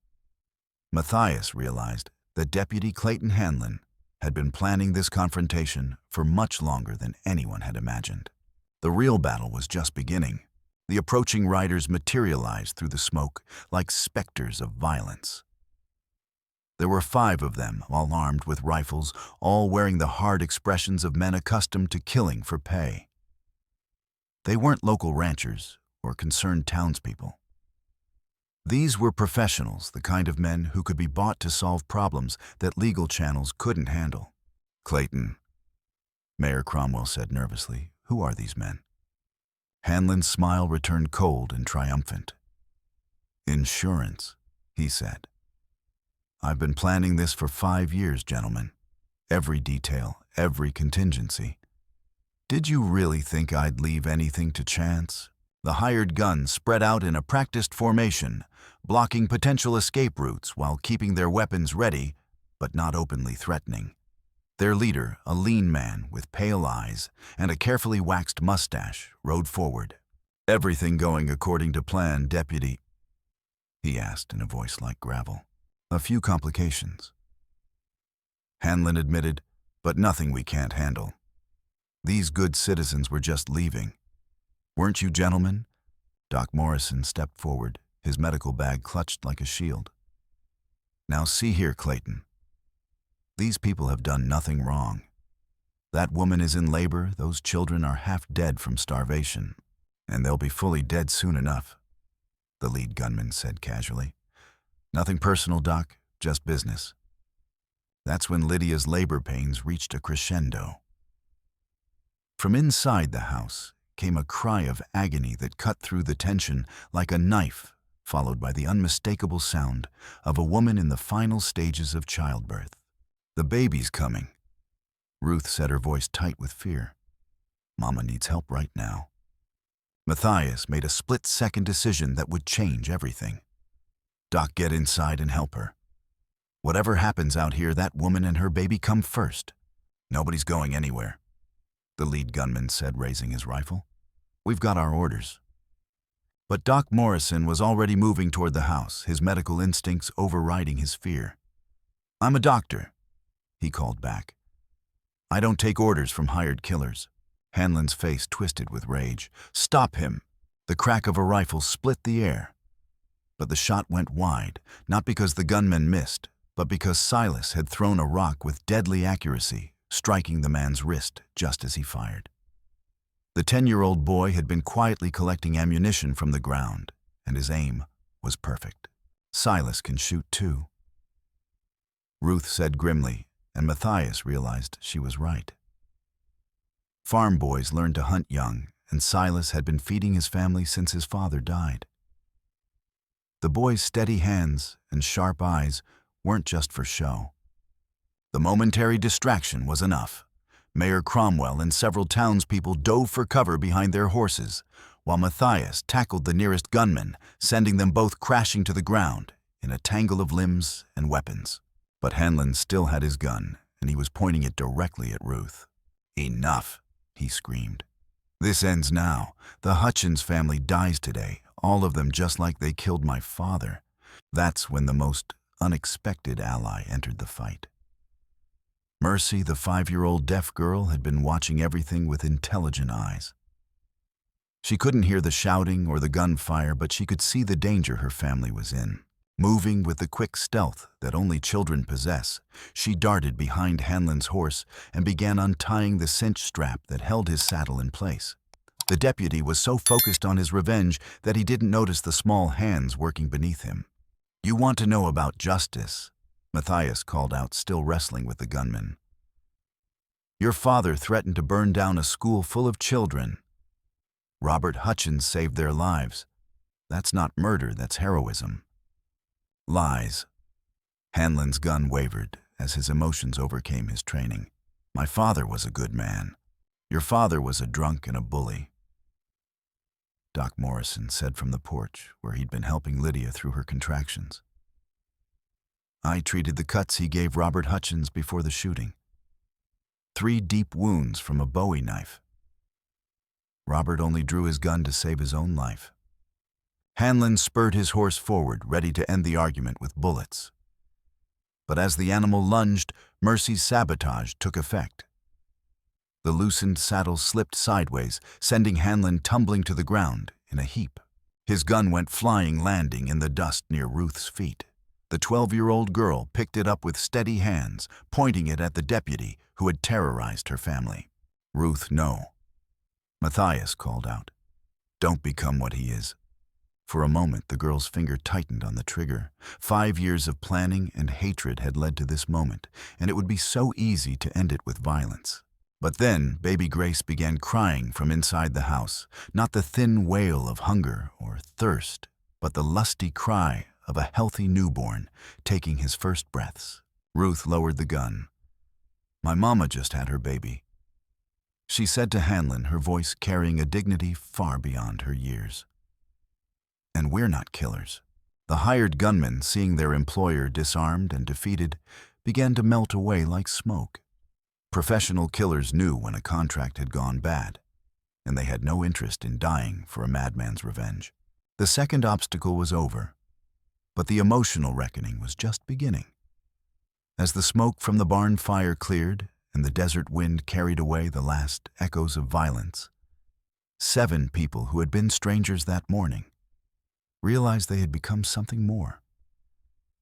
S1: Matthias realized that Deputy Clayton Hanlon had been planning this confrontation for much longer than anyone had imagined. The real battle was just beginning. The approaching riders materialized through the smoke like specters of violence. There were 5 of them, all armed with rifles, all wearing the hard expressions of men accustomed to killing for pay. They weren't local ranchers or concerned townspeople. These were professionals, the kind of men who could be bought to solve problems that legal channels couldn't handle. Clayton, Mayor Cromwell said nervously, who are these men? Hanlon's smile returned cold and triumphant. Insurance, he said. I've been planning this for 5 years, gentlemen. Every detail, every contingency. Did you really think I'd leave anything to chance? The hired guns spread out in a practiced formation, blocking potential escape routes while keeping their weapons ready, but not openly threatening. Their leader, a lean man with pale eyes and a carefully waxed mustache, rode forward. Everything going according to plan, Deputy? He asked in a voice like gravel. A few complications, Hanlon admitted, but nothing we can't handle. These good citizens were just leaving. Weren't you gentlemen? Doc Morrison stepped forward, his medical bag clutched like a shield. Now see here, Clayton. These people have done nothing wrong. That woman is in labor, those children are half dead from starvation, and they'll be fully dead soon enough, the lead gunman said casually. Nothing personal, Doc, just business. That's when Lydia's labor pains reached a crescendo. From inside the house came a cry of agony that cut through the tension like a knife, followed by the unmistakable sound of a woman in the final stages of childbirth. The baby's coming, Ruth said, her voice tight with fear. Mama needs help right now. Matthias made a split-second decision that would change everything. Doc, get inside and help her. Whatever happens out here, that woman and her baby come first. Nobody's going anywhere, the lead gunman said, raising his rifle. We've got our orders. But Doc Morrison was already moving toward the house, his medical instincts overriding his fear. I'm a doctor, he called back. I don't take orders from hired killers. Hanlon's face twisted with rage. Stop him! The crack of a rifle split the air. But the shot went wide, not because the gunman missed, but because Silas had thrown a rock with deadly accuracy, striking the man's wrist just as he fired. The 10-year-old boy had been quietly collecting ammunition from the ground, and his aim was perfect. Silas can shoot too, Ruth said grimly, and Matthias realized she was right. Farm boys learned to hunt young, and Silas had been feeding his family since his father died. The boy's steady hands and sharp eyes weren't just for show. The momentary distraction was enough. Mayor Cromwell and several townspeople dove for cover behind their horses, while Matthias tackled the nearest gunman, sending them both crashing to the ground in a tangle of limbs and weapons. But Hanlon still had his gun, and he was pointing it directly at Ruth. "Enough," he screamed. "This ends now. The Hutchins family dies today, all of them just like they killed my father." That's when the most unexpected ally entered the fight. Mercy, the 5-year-old deaf girl, had been watching everything with intelligent eyes. She couldn't hear the shouting or the gunfire, but she could see the danger her family was in. Moving with the quick stealth that only children possess, she darted behind Hanlon's horse and began untying the cinch strap that held his saddle in place. The deputy was so focused on his revenge that he didn't notice the small hands working beneath him. "You want to know about justice?" Matthias called out, still wrestling with the gunman. "Your father threatened to burn down a school full of children. Robert Hutchins saved their lives. That's not murder, that's heroism." "Lies." Hanlon's gun wavered as his emotions overcame his training. "My father was a good man. Your father was a drunk and a bully." Doc Morrison said from the porch, where he'd been helping Lydia through her contractions. "I treated the cuts he gave Robert Hutchins before the shooting. 3 deep wounds from a Bowie knife. Robert only drew his gun to save his own life." Hanlon spurred his horse forward, ready to end the argument with bullets. But as the animal lunged, Mercy's sabotage took effect. The loosened saddle slipped sideways, sending Hanlon tumbling to the ground in a heap. His gun went flying, landing in the dust near Ruth's feet. The 12-year-old girl picked it up with steady hands, pointing it at the deputy who had terrorized her family. "Ruth, no." Matthias called out. "Don't become what he is." For a moment, the girl's finger tightened on the trigger. 5 years of planning and hatred had led to this moment, and it would be so easy to end it with violence. But then, baby Grace began crying from inside the house, not the thin wail of hunger or thirst, but the lusty cry of a healthy newborn taking his first breaths. Ruth lowered the gun. "My mama just had her baby," she said to Hanlon, her voice carrying a dignity far beyond her years. "And we're not killers." The hired gunmen, seeing their employer disarmed and defeated, began to melt away like smoke. Professional killers knew when a contract had gone bad, and they had no interest in dying for a madman's revenge. The second obstacle was over, but the emotional reckoning was just beginning. As the smoke from the barn fire cleared and the desert wind carried away the last echoes of violence, 7 people who had been strangers that morning realized they had become something more.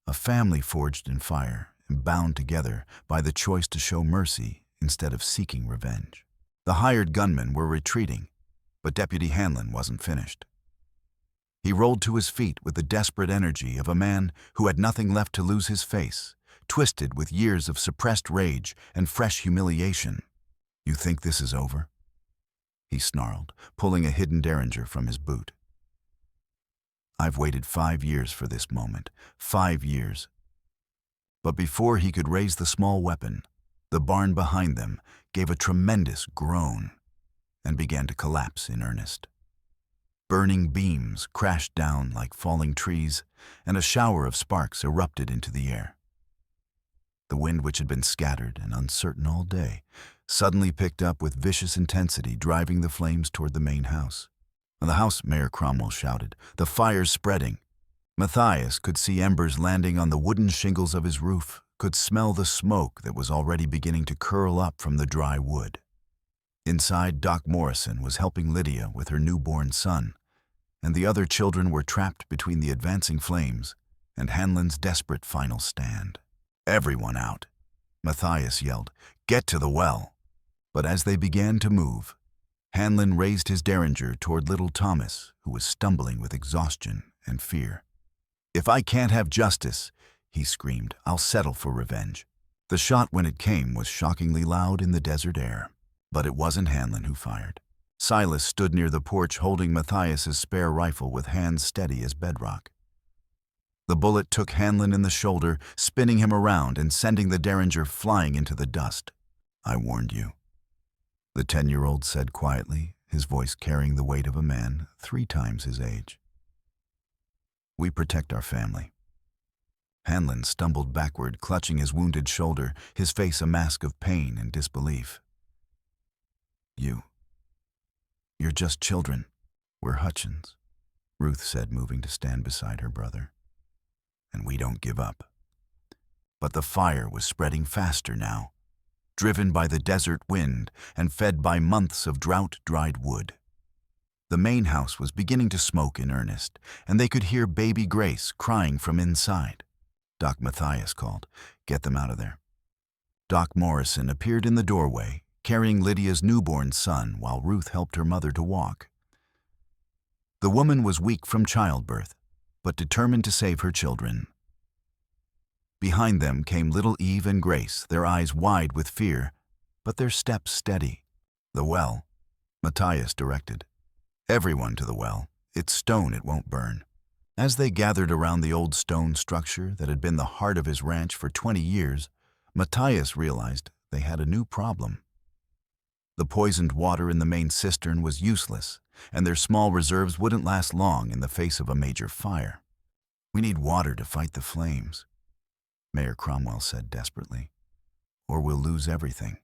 S1: A family forged in fire and bound together by the choice to show mercy instead of seeking revenge. The hired gunmen were retreating, but Deputy Hanlon wasn't finished. He rolled to his feet with the desperate energy of a man who had nothing left to lose, his face twisted with years of suppressed rage and fresh humiliation. "You think this is over?" he snarled, pulling a hidden derringer from his boot. "I've waited 5 years for this moment, 5 years." But before he could raise the small weapon, the barn behind them gave a tremendous groan and began to collapse in earnest. Burning beams crashed down like falling trees, and a shower of sparks erupted into the air. The wind, which had been scattered and uncertain all day, suddenly picked up with vicious intensity, driving the flames toward the main house. "The house," Mayor Cromwell shouted. "The fire's spreading." Matthias could see embers landing on the wooden shingles of his roof, could smell the smoke that was already beginning to curl up from the dry wood. Inside, Doc Morrison was helping Lydia with her newborn son, and the other children were trapped between the advancing flames and Hanlon's desperate final stand. "Everyone out," Matthias yelled. "Get to the well." But as they began to move, Hanlon raised his derringer toward little Thomas, who was stumbling with exhaustion and fear. "If I can't have justice," he screamed, "I'll settle for revenge." The shot, when it came, was shockingly loud in the desert air. But it wasn't Hanlon who fired. Silas stood near the porch holding Matthias's spare rifle with hands steady as bedrock. The bullet took Hanlon in the shoulder, spinning him around and sending the Derringer flying into the dust. "I warned you," the 10-year-old said quietly, his voice carrying the weight of a man 3 times his age. "We protect our family." Hanlon stumbled backward, clutching his wounded shoulder, his face a mask of pain and disbelief. You're just children." "We're Hutchins," Ruth said, moving to stand beside her brother. "And we don't give up." But the fire was spreading faster now, driven by the desert wind and fed by months of drought-dried wood. The main house was beginning to smoke in earnest, and they could hear baby Grace crying from inside. Doc Matthias called, "Get them out of there." Doc Morrison appeared in the doorway, carrying Lydia's newborn son while Ruth helped her mother to walk. The woman was weak from childbirth, but determined to save her children. Behind them came little Eve and Grace, their eyes wide with fear, but their steps steady. "The well," Matthias directed. "Everyone to the well. It's stone, it won't burn." As they gathered around the old stone structure that had been the heart of his ranch for 20 years, Matthias realized they had a new problem. The poisoned water in the main cistern was useless, and their small reserves wouldn't last long in the face of a major fire. "We need water to fight the flames," Mayor Cromwell said desperately, "or we'll lose everything."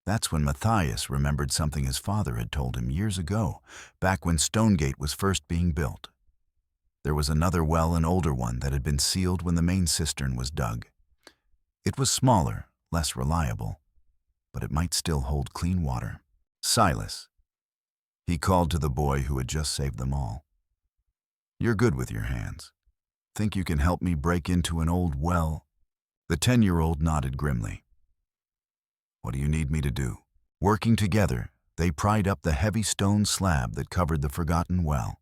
S1: That's when Matthias remembered something his father had told him years ago, back when Stonegate was first being built. There was another well, an older one, that had been sealed when the main cistern was dug. It was smaller, less reliable, but it might still hold clean water. "Silas," he called to the boy who had just saved them all. "You're good with your hands. Think you can help me break into an old well?" The 10-year-old nodded grimly. "What do you need me to do?" Working together, they pried up the heavy stone slab that covered the forgotten well.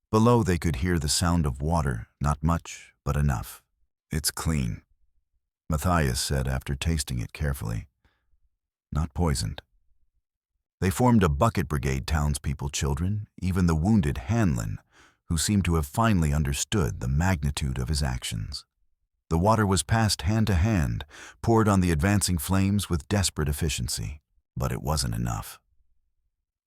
S1: Below they could hear the sound of water, not much, but enough. "It's clean," Matthias said after tasting it carefully. "Not poisoned." They formed a bucket brigade, townspeople, children, even the wounded Hanlon, who seemed to have finally understood the magnitude of his actions. The water was passed hand to hand, poured on the advancing flames with desperate efficiency. But it wasn't enough.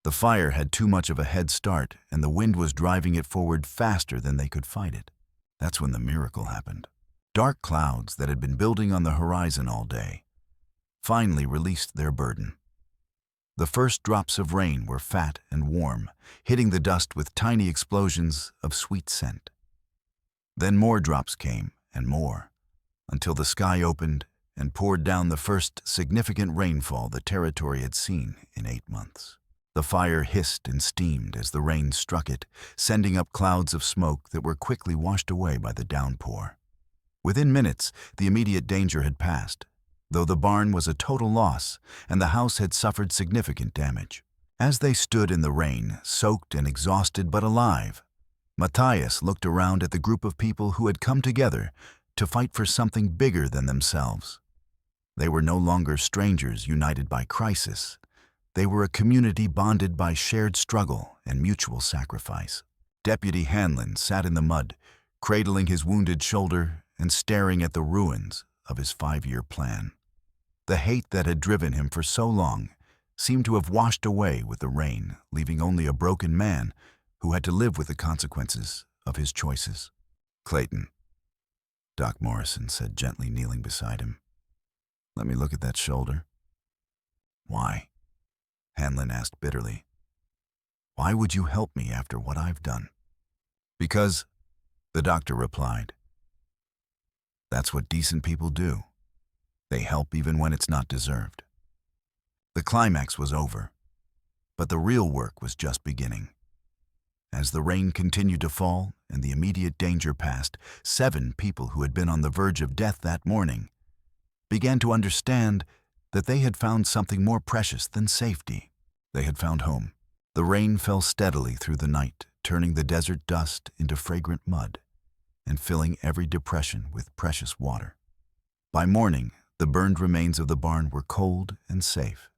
S1: The fire had too much of a head start, and the wind was driving it forward faster than they could fight it. That's when the miracle happened. Dark clouds that had been building on the horizon all day finally released their burden. The first drops of rain were fat and warm, hitting the dust with tiny explosions of sweet scent. Then more drops came, and more, until the sky opened and poured down the first significant rainfall the territory had seen in 8 months. The fire hissed and steamed as the rain struck it, sending up clouds of smoke that were quickly washed away by the downpour. Within minutes, the immediate danger had passed, though the barn was a total loss and the house had suffered significant damage. As they stood in the rain, soaked and exhausted but alive, Matthias looked around at the group of people who had come together to fight for something bigger than themselves. They were no longer strangers united by crisis. They were a community bonded by shared struggle and mutual sacrifice. Deputy Hanlon sat in the mud, cradling his wounded shoulder and staring at the ruins of his 5-year plan. The hate that had driven him for so long seemed to have washed away with the rain, leaving only a broken man who had to live with the consequences of his choices. "Clayton," Doc Morrison said gently, kneeling beside him. "Let me look at that shoulder." "Why?" Hanlon asked bitterly. "Why would you help me after what I've done?" "Because," the doctor replied, "that's what decent people do. They help even when it's not deserved." The climax was over, but the real work was just beginning. As the rain continued to fall and the immediate danger passed, 7 people who had been on the verge of death that morning began to understand that they had found something more precious than safety. They had found home. The rain fell steadily through the night, turning the desert dust into fragrant mud and filling every depression with precious water. By morning, the burned remains of the barn were cold and safe,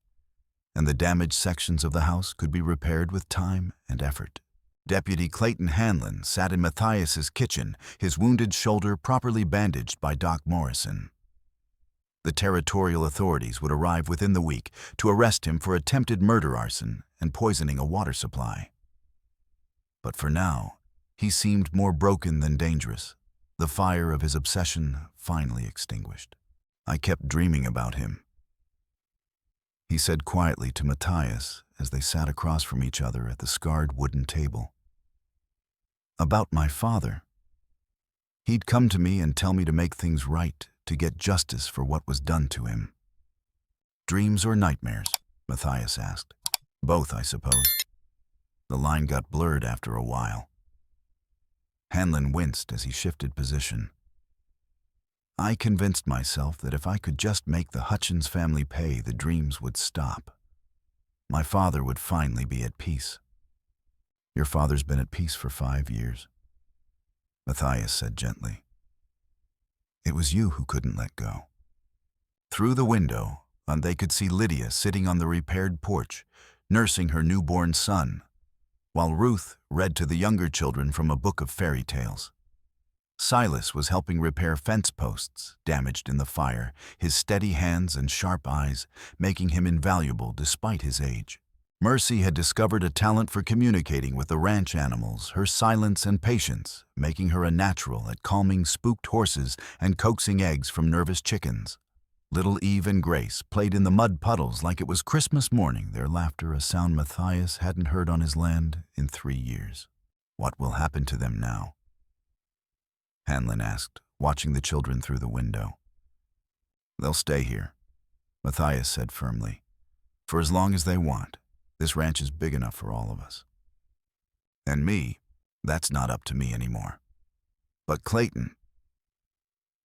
S1: and the damaged sections of the house could be repaired with time and effort. Deputy Clayton Hanlon sat in Matthias's kitchen, his wounded shoulder properly bandaged by Doc Morrison. The territorial authorities would arrive within the week to arrest him for attempted murder, arson, and poisoning a water supply. But for now, he seemed more broken than dangerous, the fire of his obsession finally extinguished. "I kept dreaming about him," he said quietly to Matthias as they sat across from each other at the scarred wooden table. "About my father. He'd come to me and tell me to make things right, to get justice for what was done to him." "Dreams or nightmares?" Matthias asked. "Both, I suppose." The line got blurred after a while. Hanlon winced as he shifted position. "I convinced myself that if I could just make the Hutchins family pay, the dreams would stop. My father would finally be at peace." "Your father's been at peace for 5 years," Matthias said gently. "It was you who couldn't let go." Through the window, they could see Lydia sitting on the repaired porch, nursing her newborn son, while Ruth read to the younger children from a book of fairy tales. Silas was helping repair fence posts damaged in the fire, his steady hands and sharp eyes making him invaluable despite his age. Mercy had discovered a talent for communicating with the ranch animals, her silence and patience making her a natural at calming spooked horses and coaxing eggs from nervous chickens. Little Eve and Grace played in the mud puddles like it was Christmas morning, their laughter a sound Matthias hadn't heard on his land in 3 years. "What will happen to them now?" Hanlon asked, watching the children through the window. "They'll stay here," Matthias said firmly. "For as long as they want. This ranch is big enough for all of us. And me, that's not up to me anymore. But Clayton..."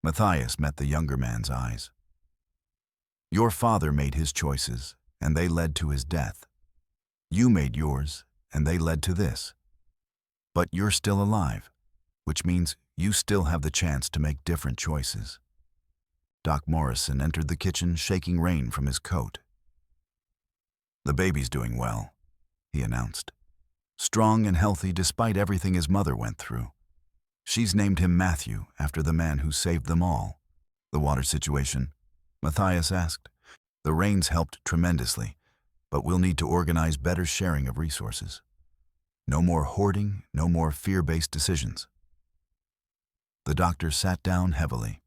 S1: Matthias met the younger man's eyes. "Your father made his choices, and they led to his death. You made yours, and they led to this. But you're still alive, which means you still have the chance to make different choices." Doc Morrison entered the kitchen, shaking rain from his coat. "The baby's doing well," he announced. "Strong and healthy despite everything his mother went through. She's named him Matthew after the man who saved them all." "The water situation?" Matthias asked. "The rains helped tremendously, but we'll need to organize better sharing of resources. No more hoarding, no more fear-based decisions." The doctor sat down heavily.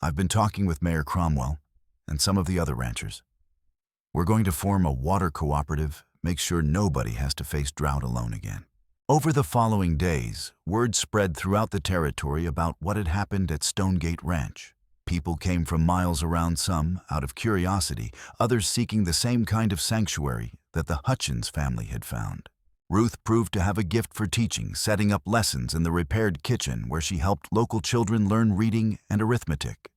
S1: "I've been talking with Mayor Cromwell and some of the other ranchers. We're going to form a water cooperative, make sure nobody has to face drought alone again." Over the following days, word spread throughout the territory about what had happened at Stonegate Ranch. People came from miles around, some out of curiosity, others seeking the same kind of sanctuary that the Hutchins family had found. Ruth proved to have a gift for teaching, setting up lessons in the repaired kitchen where she helped local children learn reading and arithmetic.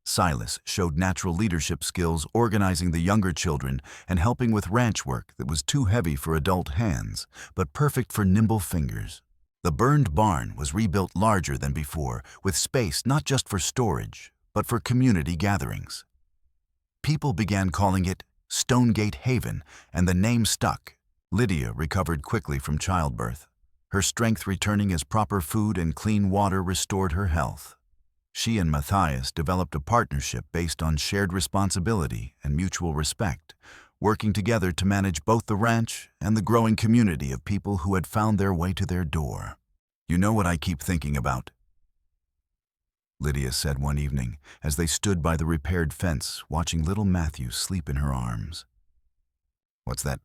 S1: Silas showed natural leadership skills, organizing the younger children and helping with ranch work that was too heavy for adult hands, but perfect for nimble fingers. The burned barn was rebuilt larger than before, with space not just for storage, but for community gatherings. People began calling it Stonegate Haven, and the name stuck. Lydia recovered quickly from childbirth, her strength returning as proper food and clean water restored her health. She and Matthias developed a partnership based on shared responsibility and mutual respect, working together to manage both the ranch and the growing community of people who had found their way to their door. "You know what I keep thinking about?" Lydia said one evening as they stood by the repaired fence watching little Matthew sleep in her arms. "What's that?"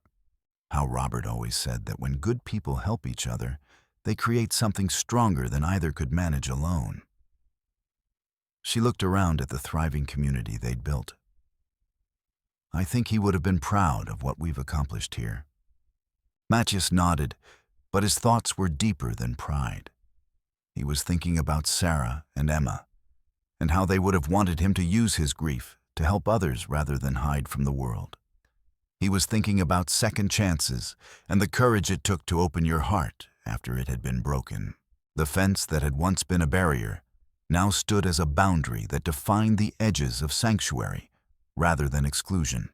S1: "How Robert always said that when good people help each other, they create something stronger than either could manage alone." She looked around at the thriving community they'd built. "I think he would have been proud of what we've accomplished here." Matthias nodded, but his thoughts were deeper than pride. He was thinking about Sarah and Emma, and how they would have wanted him to use his grief to help others rather than hide from the world. He was thinking about second chances and the courage it took to open your heart after it had been broken. The fence that had once been a barrier now stood as a boundary that defined the edges of sanctuary rather than exclusion.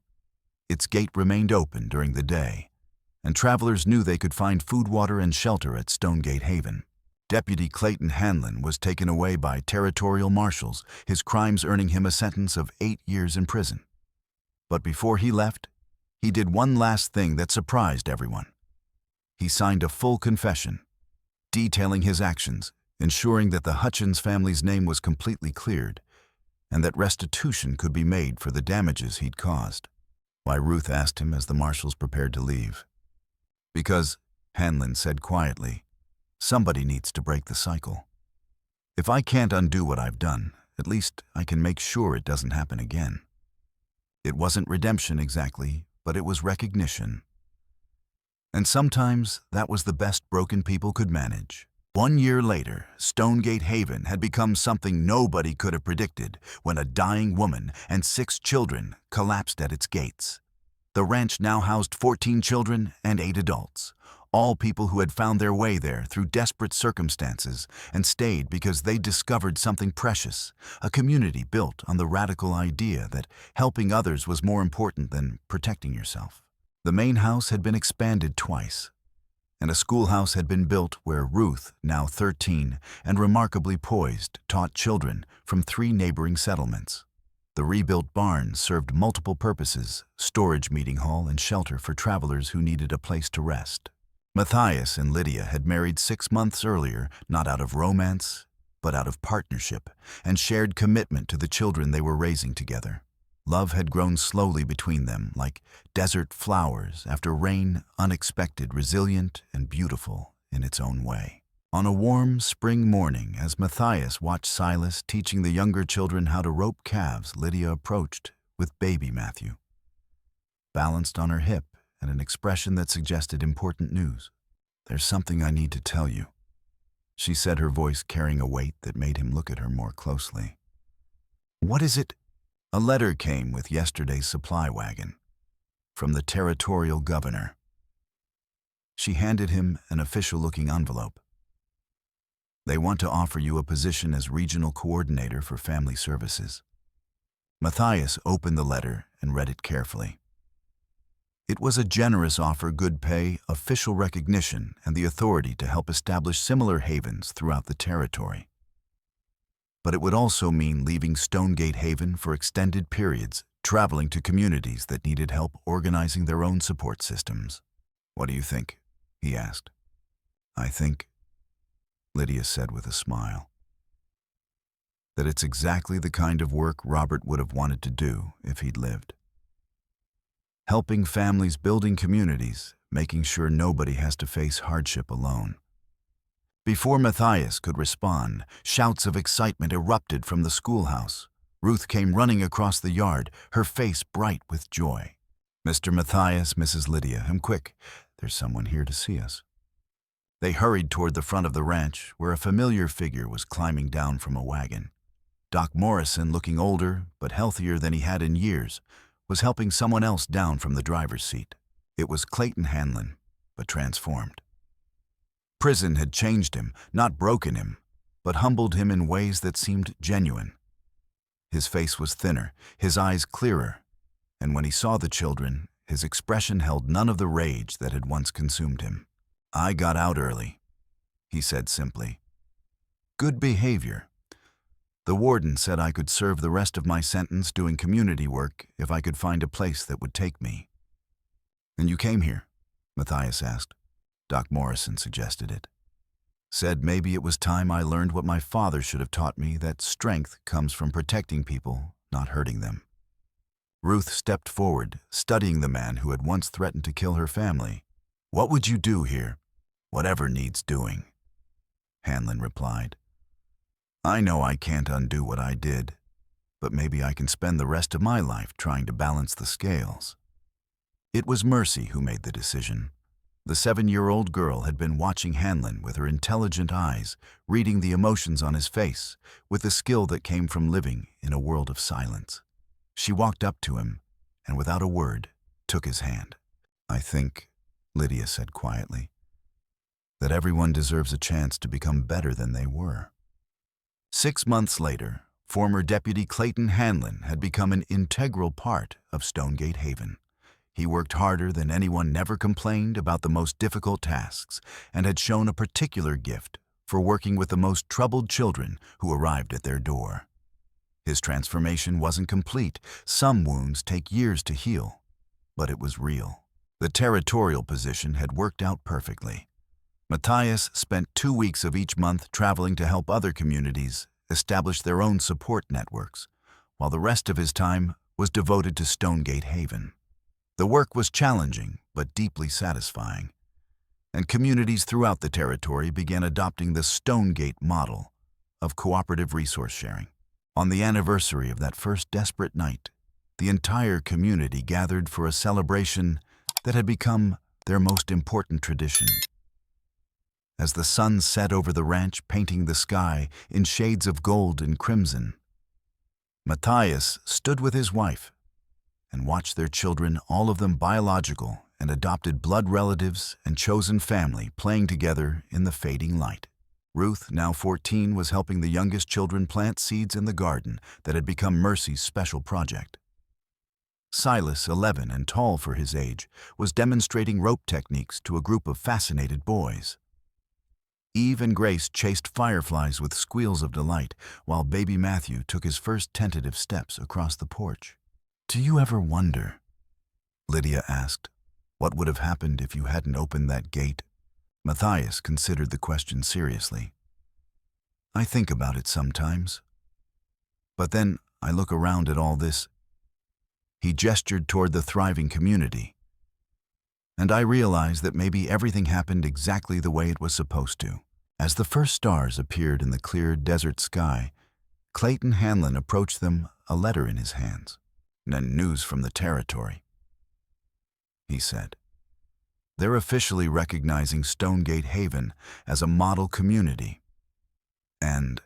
S1: Its gate remained open during the day, and travelers knew they could find food, water, and shelter at Stonegate Haven. Deputy Clayton Hanlon was taken away by territorial marshals, his crimes earning him a sentence of 8 years in prison. But before he left, he did one last thing that surprised everyone. He signed a full confession, detailing his actions, ensuring that the Hutchins family's name was completely cleared, and that restitution could be made for the damages he'd caused. Why, Ruth asked him as the marshals prepared to leave. Because, Hanlon said quietly, somebody needs to break the cycle. If I can't undo what I've done, at least I can make sure it doesn't happen again. It wasn't redemption exactly, but it was recognition. And sometimes that was the best broken people could manage. 1 year later, Stonegate Haven had become something nobody could have predicted when a dying woman and 6 children collapsed at its gates. The ranch now housed 14 children and 8 adults, all people who had found their way there through desperate circumstances and stayed because they discovered something precious, a community built on the radical idea that helping others was more important than protecting yourself. The main house had been expanded twice, and a schoolhouse had been built where Ruth, now 13 and remarkably poised, taught children from 3 neighboring settlements. The rebuilt barn served multiple purposes: storage, meeting hall, and shelter for travelers who needed a place to rest. Matthias and Lydia had married 6 months earlier, not out of romance, but out of partnership, and shared commitment to the children they were raising together. Love had grown slowly between them, like desert flowers after rain, unexpected, resilient, and beautiful in its own way. On a warm spring morning, as Matthias watched Silas teaching the younger children how to rope calves, Lydia approached with baby Matthew, balanced on her hip and an expression that suggested important news. "There's something I need to tell you," she said, her voice carrying a weight that made him look at her more closely. "What is it?" A letter came with yesterday's supply wagon, from the territorial governor. She handed him an official-looking envelope. "They want to offer you a position as regional coordinator for family services." Matthias opened the letter and read it carefully. It was a generous offer: good pay, official recognition, and the authority to help establish similar havens throughout the territory. But it would also mean leaving Stonegate Haven for extended periods, traveling to communities that needed help organizing their own support systems. "What do you think?" he asked. "I think," Lydia said with a smile, "that it's exactly the kind of work Robert would have wanted to do if he'd lived. Helping families, building communities, making sure nobody has to face hardship alone." Before Matthias could respond, shouts of excitement erupted from the schoolhouse. Ruth came running across the yard, her face bright with joy. "Mr. Matthias, Mrs. Lydia, come quick. There's someone here to see us." They hurried toward the front of the ranch, where a familiar figure was climbing down from a wagon. Doc Morrison, looking older but healthier than he had in years, was helping someone else down from the driver's seat. It was Clayton Hanlon, but transformed. Prison had changed him, not broken him, but humbled him in ways that seemed genuine. His face was thinner, his eyes clearer, and when he saw the children, his expression held none of the rage that had once consumed him. "I got out early," he said simply. "Good behavior. The warden said I could serve the rest of my sentence doing community work if I could find a place that would take me." "And you came here?" Matthias asked. Doc Morrison suggested it. "Said maybe it was time I learned what my father should have taught me, that strength comes from protecting people, not hurting them." Ruth stepped forward, studying the man who had once threatened to kill her family. "What would you do here?" "Whatever needs doing," Hanlon replied. "I know I can't undo what I did, but maybe I can spend the rest of my life trying to balance the scales." It was Mercy who made the decision. The 7-year-old girl had been watching Hanlon with her intelligent eyes, reading the emotions on his face, with the skill that came from living in a world of silence. She walked up to him, and without a word, took his hand. "I think," Lydia said quietly, "that everyone deserves a chance to become better than they were." 6 months later, former Deputy Clayton Hanlon had become an integral part of Stonegate Haven. He worked harder than anyone, never complained about the most difficult tasks, and had shown a particular gift for working with the most troubled children who arrived at their door. His transformation wasn't complete. Some wounds take years to heal, but it was real. The territorial position had worked out perfectly. Matthias spent 2 weeks of each month traveling to help other communities establish their own support networks, while the rest of his time was devoted to Stonegate Haven. The work was challenging but deeply satisfying, and communities throughout the territory began adopting the Stonegate model of cooperative resource sharing. On the anniversary of that first desperate night, the entire community gathered for a celebration that had become their most important tradition. As the sun set over the ranch, painting the sky in shades of gold and crimson, Matthias stood with his wife and watched their children, all of them biological and adopted blood relatives and chosen family, playing together in the fading light. Ruth, now 14, was helping the youngest children plant seeds in the garden that had become Mercy's special project. Silas, 11 and tall for his age, was demonstrating rope techniques to a group of fascinated boys. Eve and Grace chased fireflies with squeals of delight, while baby Matthew took his first tentative steps across the porch. "Do you ever wonder," Lydia asked, "what would have happened if you hadn't opened that gate?" Matthias considered the question seriously. "I think about it sometimes. But then I look around at all this." He gestured toward the thriving community. "And I realize that maybe everything happened exactly the way it was supposed to." As the first stars appeared in the clear desert sky, Clayton Hanlon approached them, a letter in his hands. "News from the territory," he said. "They're officially recognizing Stonegate Haven as a model community. And..."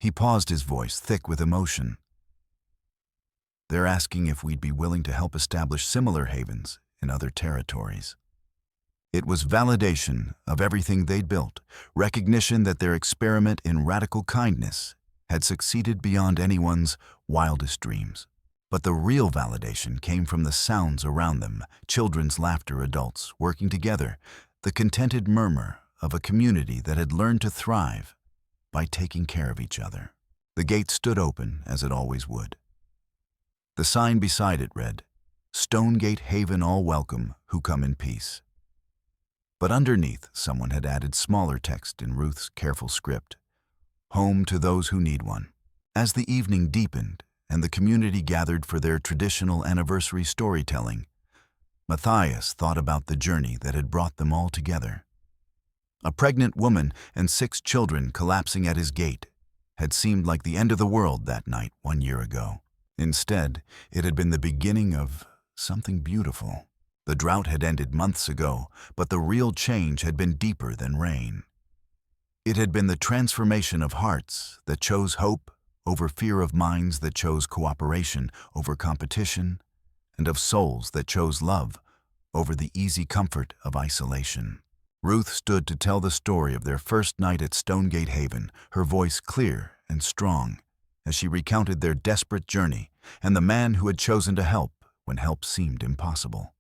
S1: He paused, his voice thick with emotion. "They're asking if we'd be willing to help establish similar havens in other territories." It was validation of everything they'd built, recognition that their experiment in radical kindness had succeeded beyond anyone's wildest dreams. But the real validation came from the sounds around them: children's laughter, adults working together, the contented murmur of a community that had learned to thrive by taking care of each other. The gate stood open, as it always would. The sign beside it read, "Stonegate Haven, all welcome who come in peace." But underneath, someone had added smaller text in Ruth's careful script, "Home to those who need one." As the evening deepened and the community gathered for their traditional anniversary storytelling, Matthias thought about the journey that had brought them all together. A pregnant woman and 6 children collapsing at his gate had seemed like the end of the world that night 1 year ago. Instead, it had been the beginning of something beautiful. The drought had ended months ago, but the real change had been deeper than rain. It had been the transformation of hearts that chose hope over fear, of minds that chose cooperation over competition, and of souls that chose love over the easy comfort of isolation. Ruth stood to tell the story of their first night at Stonegate Haven, her voice clear and strong, as she recounted their desperate journey and the man who had chosen to help when help seemed impossible.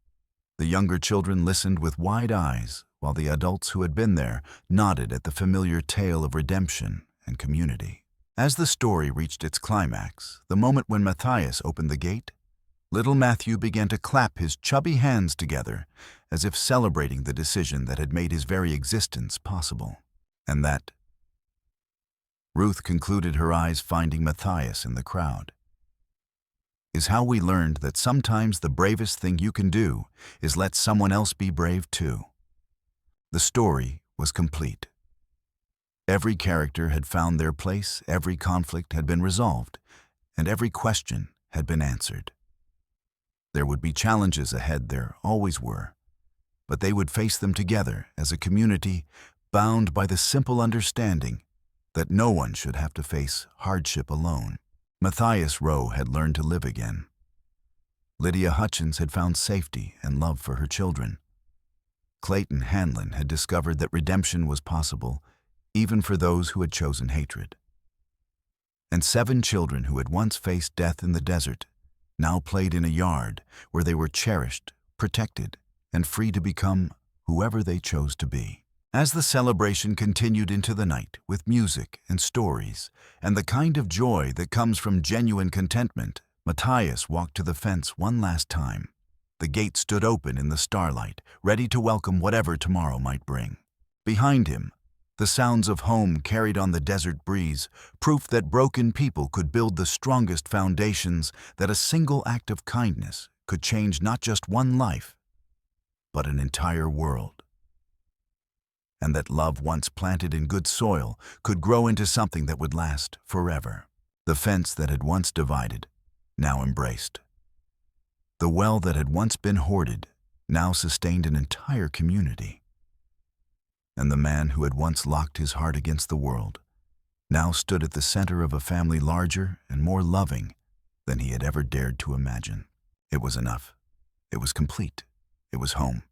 S1: The younger children listened with wide eyes, while the adults who had been there nodded at the familiar tale of redemption and community. As the story reached its climax, the moment when Matthias opened the gate, little Matthew began to clap his chubby hands together, as if celebrating the decision that had made his very existence possible. And that, Ruth concluded, her eyes finding Matthias in the crowd, is how we learned that sometimes the bravest thing you can do is let someone else be brave too. The story was complete. Every character had found their place, every conflict had been resolved, and every question had been answered. There would be challenges ahead, there always were, but they would face them together as a community, bound by the simple understanding that no one should have to face hardship alone. Matthias Rowe had learned to live again. Lydia Hutchins had found safety and love for her children. Clayton Hanlon had discovered that redemption was possible even for those who had chosen hatred. And 7 children who had once faced death in the desert now played in a yard where they were cherished, protected, and free to become whoever they chose to be. As the celebration continued into the night with music and stories and the kind of joy that comes from genuine contentment, Matthias walked to the fence one last time. The gate stood open in the starlight, ready to welcome whatever tomorrow might bring. Behind him, the sounds of home carried on the desert breeze, proof that broken people could build the strongest foundations, that a single act of kindness could change not just one life, but an entire world. And that love once planted in good soil could grow into something that would last forever. The fence that had once divided, now embraced. The well that had once been hoarded, now sustained an entire community. And the man who had once locked his heart against the world, now stood at the center of a family larger and more loving than he had ever dared to imagine. It was enough. It was complete. It was home.